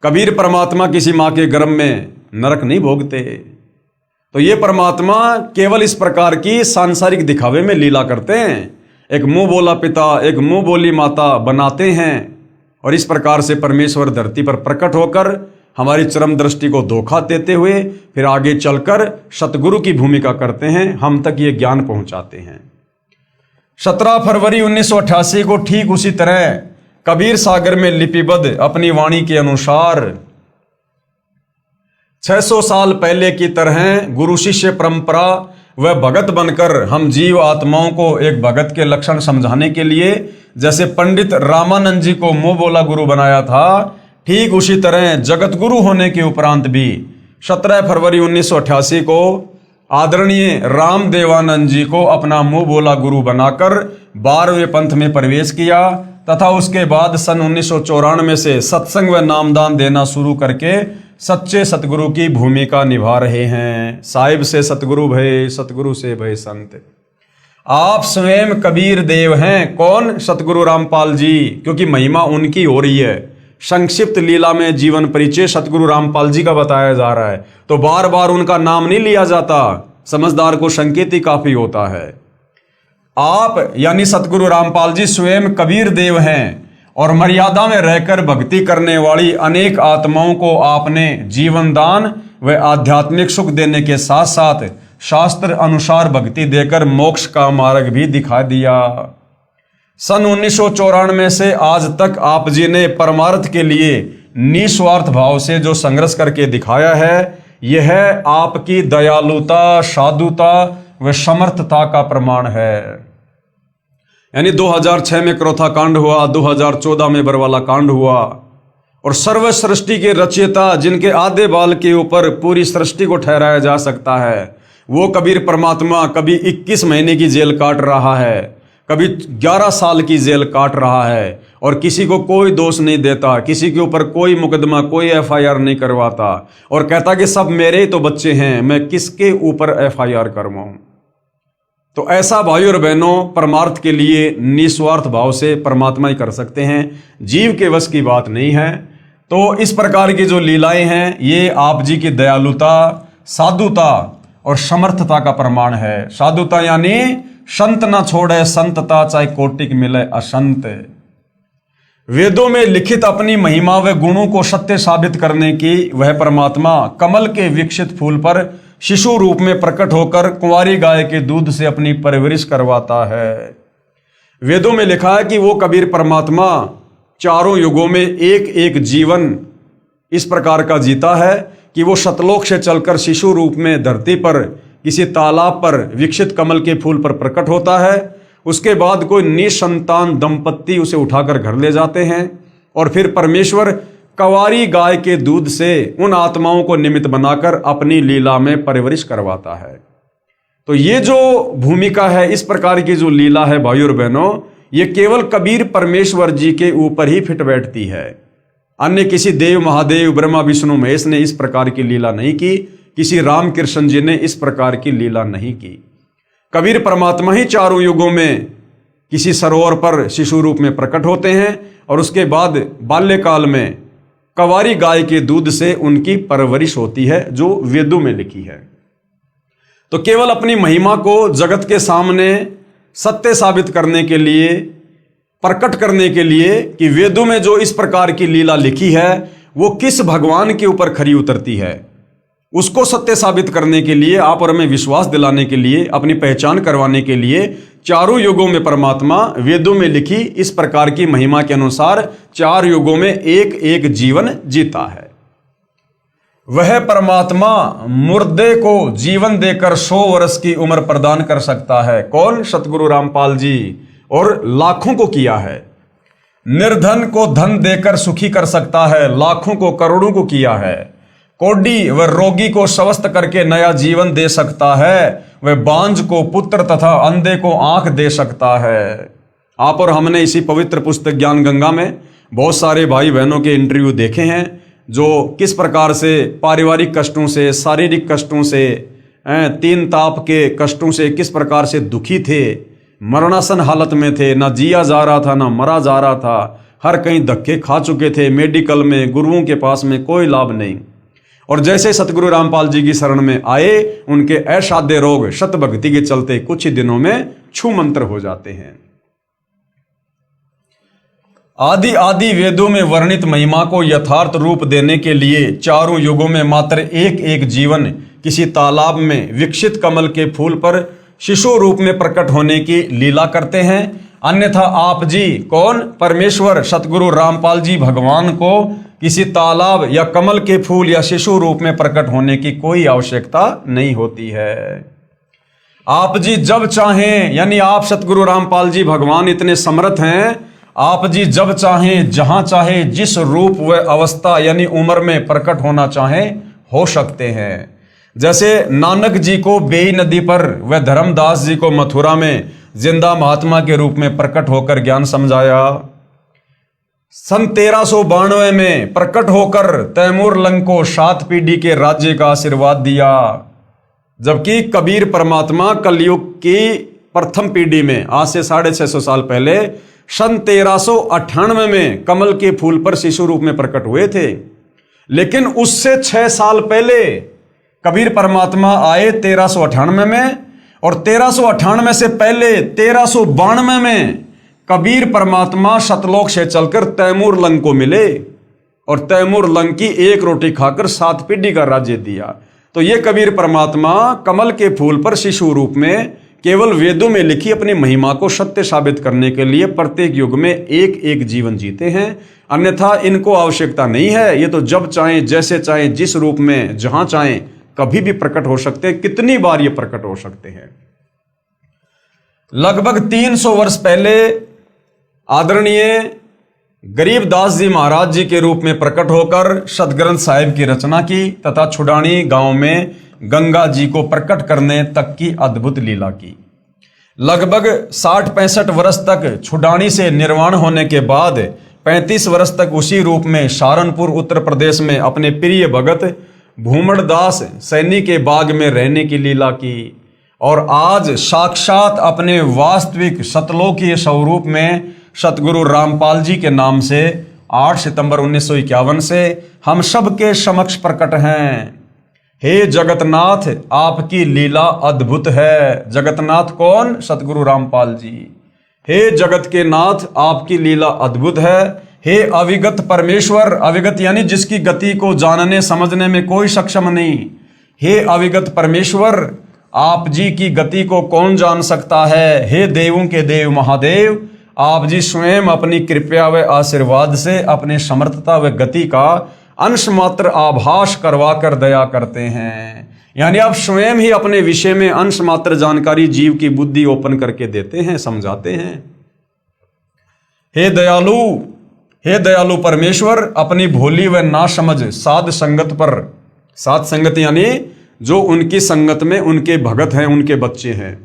कबीर परमात्मा किसी माँ के गर्भ में नरक नहीं भोगते। तो ये परमात्मा केवल इस प्रकार की सांसारिक दिखावे में लीला करते हैं, एक मुंह बोला पिता, एक मुंह बोली माता बनाते हैं और इस प्रकार से परमेश्वर धरती पर प्रकट होकर हमारी चरम दृष्टि को धोखा देते हुए फिर आगे चलकर सतगुरु की भूमिका करते हैं, हम तक ये ज्ञान पहुंचाते हैं। 17 फरवरी 1988 को ठीक उसी तरह कबीर सागर में लिपिबद्ध अपनी वाणी के अनुसार 600 साल पहले की तरह गुरु शिष्य परंपरा व भगत बनकर हम जीव आत्माओं को एक भगत के लक्षण समझाने के लिए जैसे पंडित रामानंद जी को मुंह बोला गुरु बनाया था, ठीक उसी तरह जगत गुरु होने के उपरांत भी 17 फरवरी 1988 को आदरणीय रामदेवानंद जी को अपना मुंह बोला गुरु बनाकर 12वें पंथ में प्रवेश किया तथा उसके बाद सन 1994 से सत्संग व नामदान देना शुरू करके सच्चे सतगुरु की भूमिका निभा रहे हैं। साहिब से सतगुरु भय, सतगुरु से भय संत। आप स्वयं कबीर देव हैं। कौन? सतगुरु रामपाल जी, क्योंकि महिमा उनकी हो रही है। संक्षिप्त लीला में जीवन परिचय सतगुरु रामपाल जी का बताया जा रहा है, तो बार बार उनका नाम नहीं लिया जाता। समझदार को संकेत ही काफी होता है। आप यानी सतगुरु रामपाल जी स्वयं कबीर देव हैं और मर्यादा में रहकर भक्ति करने वाली अनेक आत्माओं को आपने जीवन दान व आध्यात्मिक सुख देने के साथ साथ शास्त्र अनुसार भक्ति देकर मोक्ष का मार्ग भी दिखा दिया। सन 1994 से आज तक आप जी ने परमार्थ के लिए निस्वार्थ भाव से जो संघर्ष करके दिखाया है, यह आपकी दयालुता, साधुता व समर्थता का प्रमाण है। यानी 2006 में क्रोथा कांड हुआ, 2014 में बरवाला कांड हुआ और सर्व सृष्टि के रचयिता जिनके आधे बाल के ऊपर पूरी सृष्टि को ठहराया जा सकता है, वो कबीर परमात्मा कभी 21 महीने की जेल काट रहा है, कभी 11 साल की जेल काट रहा है और किसी को कोई दोष नहीं देता, किसी के ऊपर कोई मुकदमा, कोई FIR नहीं करवाता और कहता कि सब मेरे ही तो बच्चे हैं, मैं किसके ऊपर FIR करवाऊं। तो ऐसा भाई और बहनों परमार्थ के लिए निस्वार्थ भाव से परमात्मा ही कर सकते हैं, जीव के वश की बात नहीं है। तो इस प्रकार की जो लीलाएं हैं ये आप जी की दयालुता, साधुता और समर्थता का प्रमाण है। साधुता यानी संत ना छोड़े संतता, चाहे कोटिक मिले असंत। वेदों में लिखित अपनी महिमा व गुणों को सत्य साबित करने की वह परमात्मा कमल के विकसित फूल पर शिशु रूप में प्रकट होकर कुंवारी गाय के दूध से अपनी परवरिश करवाता है। वेदों में लिखा है कि वो कबीर परमात्मा चारों युगों में एक एक जीवन इस प्रकार का जीता है कि वो सतलोक से चलकर शिशु रूप में धरती पर किसी तालाब पर विकसित कमल के फूल पर प्रकट होता है। उसके बाद कोई निसंतान दंपत्ति उसे उठाकर घर ले जाते हैं और फिर परमेश्वर कंवारी गाय के दूध से उन आत्माओं को निमित्त बनाकर अपनी लीला में परवरिश करवाता है। तो ये जो भूमिका है, इस प्रकार की जो लीला है भाइयों और बहनों, ये केवल कबीर परमेश्वर जी के ऊपर ही फिट बैठती है। अन्य किसी देव, महादेव, ब्रह्मा, विष्णु, महेश ने इस प्रकार की लीला नहीं की, किसी रामकृष्ण जी ने इस प्रकार की लीला नहीं की। कबीर परमात्मा ही चारों युगों में किसी सरोवर पर शिशु रूप में प्रकट होते हैं और उसके बाद बाल्यकाल में कंवारी गाय के दूध से उनकी परवरिश होती है, जो वेदों में लिखी है। तो केवल अपनी महिमा को जगत के सामने सत्य साबित करने के लिए, प्रकट करने के लिए कि वेदों में जो इस प्रकार की लीला लिखी है वो किस भगवान के ऊपर खरी उतरती है, उसको सत्य साबित करने के लिए, आप और हमें विश्वास दिलाने के लिए, अपनी पहचान करवाने के लिए चारों युगों में परमात्मा वेदों में लिखी इस प्रकार की महिमा के अनुसार 4 युगों में एक एक जीवन जीता है। वह परमात्मा मुर्दे को जीवन देकर 100 वर्ष की उम्र प्रदान कर सकता है। कौन? सतगुरु रामपाल जी। और लाखों को किया है। निर्धन को धन देकर सुखी कर सकता है, लाखों को करोड़ों को किया है। कोढ़ी व रोगी को स्वस्थ करके नया जीवन दे सकता है। वह बांझ को पुत्र तथा अंधे को आंख दे सकता है। आप और हमने इसी पवित्र पुस्तक ज्ञान गंगा में बहुत सारे भाई बहनों के इंटरव्यू देखे हैं जो किस प्रकार से पारिवारिक कष्टों से, शारीरिक कष्टों से, तीन ताप के कष्टों से किस प्रकार से दुखी थे, मरणासन हालत में थे, ना जिया जा रहा था ना मरा जा रहा था, हर कहीं धक्के खा चुके थे, मेडिकल में, गुरुओं के पास में कोई लाभ नहीं। और जैसे सतगुरु रामपाल जी की शरण में आए, उनके असाध्य रोग शत भक्ति के चलते कुछ ही दिनों में छू मंत्र हो जाते हैं। आदि आदि वेदों में वर्णित महिमा को यथार्थ रूप देने के लिए चारों युगों में मात्र एक एक जीवन किसी तालाब में विकसित कमल के फूल पर शिशु रूप में प्रकट होने की लीला करते हैं। अन्यथा आप जी, कौन? परमेश्वर सतगुरु रामपाल जी भगवान को किसी तालाब या कमल के फूल या शिशु रूप में प्रकट होने की कोई आवश्यकता नहीं होती है। आप जी जब चाहें, यानी आप सतगुरु रामपाल जी भगवान इतने समर्थ हैं, आप जी जब चाहें, जहां चाहे, जिस रूप व अवस्था यानी उम्र में प्रकट होना चाहें हो सकते हैं। जैसे नानक जी को बेई नदी पर व धर्मदास जी को मथुरा में जिंदा महात्मा के रूप में प्रकट होकर ज्ञान समझाया। सन 1392 में प्रकट होकर तैमूर लंग को 7 पीढ़ी के राज्य का आशीर्वाद दिया। जबकि कबीर परमात्मा कलयुग की प्रथम पीढ़ी में आज से 650 साल पहले सन 1398 में कमल के फूल पर शिशु रूप में प्रकट हुए थे। लेकिन उससे 6 साल पहले कबीर परमात्मा आए 1398 में, और 1398 से पहले 1392 में कबीर परमात्मा सतलोक से चलकर तैमूर लंग को मिले और तैमूर लंग की एक रोटी खाकर 7 पीढ़ी का राज्य दिया। तो ये कबीर परमात्मा कमल के फूल पर शिशु रूप में केवल वेदों में लिखी अपनी महिमा को सत्य साबित करने के लिए प्रत्येक युग में एक एक जीवन जीते हैं। अन्यथा इनको आवश्यकता नहीं है। ये तो जब चाहें, जैसे चाहें, जिस रूप में, जहां चाहें, कभी भी प्रकट हो सकते हैं। कितनी बार ये प्रकट हो सकते हैं? लगभग 300 वर्ष पहले आदरणीय गरीबदास जी महाराज जी के रूप में प्रकट होकर सदग्रंथ साहिब की रचना की तथा छुडानी गांव में गंगा जी को प्रकट करने तक की अद्भुत लीला की। लगभग 60-65 वर्ष तक छुडानी से निर्वाण होने के बाद 35 वर्ष तक उसी रूप में सहारनपुर उत्तर प्रदेश में अपने प्रिय भगत भूमड़दास सैनी के बाग में रहने की लीला की। और आज साक्षात अपने वास्तविक सतलोकीय स्वरूप में सतगुरु रामपाल जी के नाम से 8 सितंबर 1951 से हम सब के समक्ष प्रकट हैं। हे जगतनाथ, आपकी लीला अद्भुत है। जगतनाथ कौन? सतगुरु रामपाल जी। हे जगत के नाथ, आपकी लीला अद्भुत है। हे अविगत परमेश्वर, अविगत यानी जिसकी गति को जानने समझने में कोई सक्षम नहीं। हे अविगत परमेश्वर, आप जी की गति को कौन जान सकता है? हे देवों के देव महादेव, आप जी स्वयं अपनी कृपा व आशीर्वाद से अपने समर्थता व गति का अंश मात्र आभास करवा कर दया करते हैं। यानी आप स्वयं ही अपने विषय में अंश मात्र जानकारी जीव की बुद्धि ओपन करके देते हैं, समझाते हैं। हे दयालु परमेश्वर, अपनी भोली व ना समझ साध संगत पर, साध संगत यानी जो उनकी संगत में उनके भगत हैं, उनके बच्चे हैं।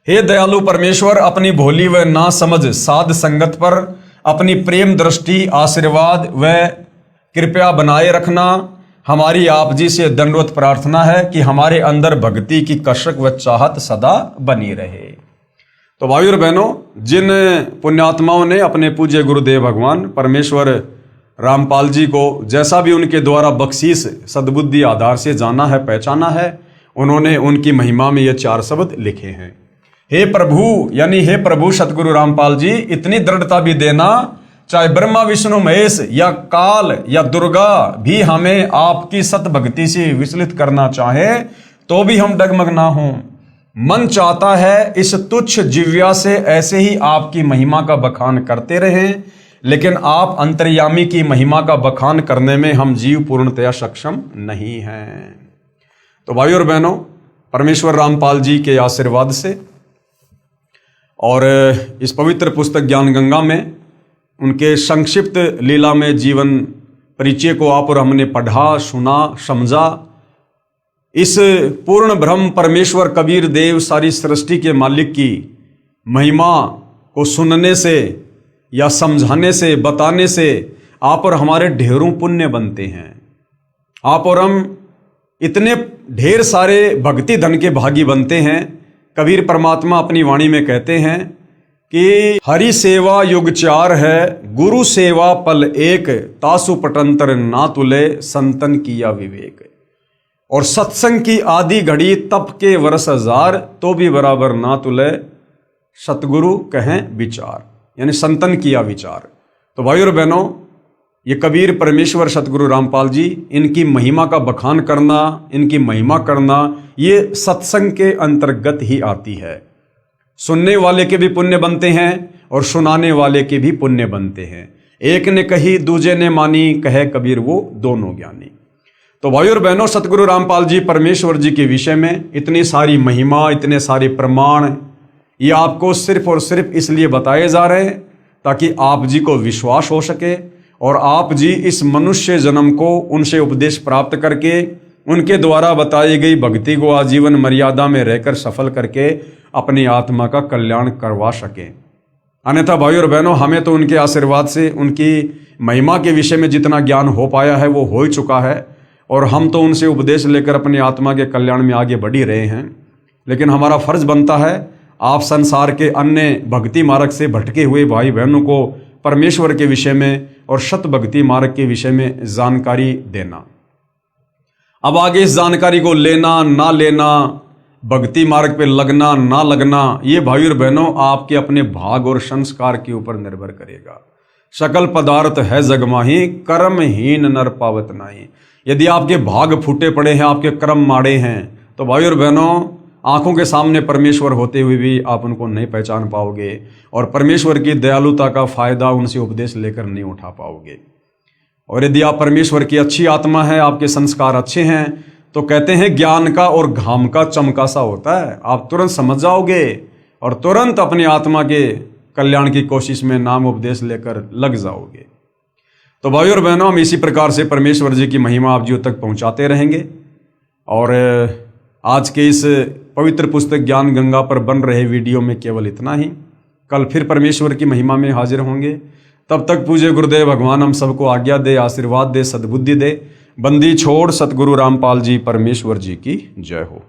हे दयालु परमेश्वर, अपनी भोली व ना समझ साध संगत पर अपनी प्रेम दृष्टि, आशीर्वाद व कृपया बनाए रखना। हमारी आप जी से दंडवत प्रार्थना है कि हमारे अंदर भक्ति की कसक व चाहत सदा बनी रहे। तो भाई और बहनों, जिन पुण्यात्माओं ने अपने पूज्य गुरुदेव भगवान परमेश्वर रामपाल जी को जैसा भी उनके द्वारा बख्शीश सद्बुद्धि आधार से जाना है, पहचाना है, उन्होंने उनकी महिमा में ये 4 शब्द लिखे हैं। हे प्रभु, यानी हे प्रभु सतगुरु रामपाल जी, इतनी दृढ़ता भी देना चाहे ब्रह्मा विष्णु महेश या काल या दुर्गा भी हमें आपकी सत भक्ति से विचलित करना चाहे तो भी हम डगमग ना हो। मन चाहता है इस तुच्छ जिव्या से ऐसे ही आपकी महिमा का बखान करते रहें। लेकिन आप अंतर्यामी की महिमा का बखान करने में हम जीव पूर्णतया सक्षम नहीं हैं। तो भाइयों और बहनों, परमेश्वर रामपाल जी के आशीर्वाद से और इस पवित्र पुस्तक ज्ञान गंगा में उनके संक्षिप्त लीला में जीवन परिचय को आप और हमने पढ़ा, सुना, समझा। इस पूर्ण ब्रह्म परमेश्वर कबीर देव सारी सृष्टि के मालिक की महिमा को सुनने से या समझाने से, बताने से आप और हमारे ढेरों पुण्य बनते हैं। आप और हम इतने ढेर सारे भक्ति धन के भागी बनते हैं। कबीर परमात्मा अपनी वाणी में कहते हैं कि हरि सेवा युग चार है, गुरु सेवा पल एक, तासु पटंतर ना तुले, संतन किया विवेक। और सत्संग की आदि घड़ी तप के वर्ष हजार, तो भी बराबर ना तुले, सतगुरु कहें विचार, यानी संतन किया विचार। तो भाइयों और बहनों, ये कबीर परमेश्वर सतगुरु रामपाल जी, इनकी महिमा का बखान करना, इनकी महिमा करना, ये सत्संग के अंतर्गत ही आती है। सुनने वाले के भी पुण्य बनते हैं और सुनाने वाले के भी पुण्य बनते हैं। एक ने कही दूजे ने मानी, कहे कबीर वो दोनों ज्ञानी। तो भाइयों और बहनों, सतगुरु रामपाल जी परमेश्वर जी के विषय में इतनी सारी महिमा, इतने सारे प्रमाण, ये आपको सिर्फ और सिर्फ इसलिए बताए जा रहे हैं ताकि आप जी को विश्वास हो सके और आप जी इस मनुष्य जन्म को उनसे उपदेश प्राप्त करके उनके द्वारा बताई गई भक्ति को आजीवन मर्यादा में रहकर सफल करके अपनी आत्मा का कल्याण करवा सके। अन्यथा भाइयों और बहनों, हमें तो उनके आशीर्वाद से उनकी महिमा के विषय में जितना ज्ञान हो पाया है वो हो ही चुका है और हम तो उनसे उपदेश लेकर अपनी आत्मा के कल्याण में आगे बढ़ ही रहे हैं। लेकिन हमारा फर्ज बनता है आप संसार के अन्य भक्ति मार्ग से भटके हुए भाई बहनों को परमेश्वर के विषय में और सत भक्ति मार्ग के विषय में जानकारी देना। अब आगे इस जानकारी को लेना ना लेना, भक्ति मार्ग पे लगना ना लगना, ये भाई और बहनों आपके अपने भाग और संस्कार के ऊपर निर्भर करेगा। सकल पदार्थ है जगमाही, कर्महीन नर पावत नाही। यदि आपके भाग फूटे पड़े हैं, आपके कर्म माड़े हैं, तो भाई और बहनों आंखों के सामने परमेश्वर होते हुए भी आप उनको नहीं पहचान पाओगे और परमेश्वर की दयालुता का फायदा उनसे उपदेश लेकर नहीं उठा पाओगे। और यदि आप परमेश्वर की अच्छी आत्मा है, आपके संस्कार अच्छे हैं, तो कहते हैं ज्ञान का और घाम का चमका सा होता है। आप तुरंत समझ जाओगे और तुरंत अपनी आत्मा के कल्याण की कोशिश में नाम उपदेश लेकर लग जाओगे। तो भाइयों और बहनों, हम इसी प्रकार से परमेश्वर जी की महिमा आप जी तक पहुंचाते रहेंगे। और आज के इस पवित्र पुस्तक ज्ञान गंगा पर बन रहे वीडियो में केवल इतना ही। कल फिर परमेश्वर की महिमा में हाजिर होंगे। तब तक पूज्य गुरुदेव भगवान हम सबको आज्ञा दे, आशीर्वाद दे, सद्बुद्धि दे। बंदी छोड़ सतगुरु रामपाल जी परमेश्वर जी की जय हो।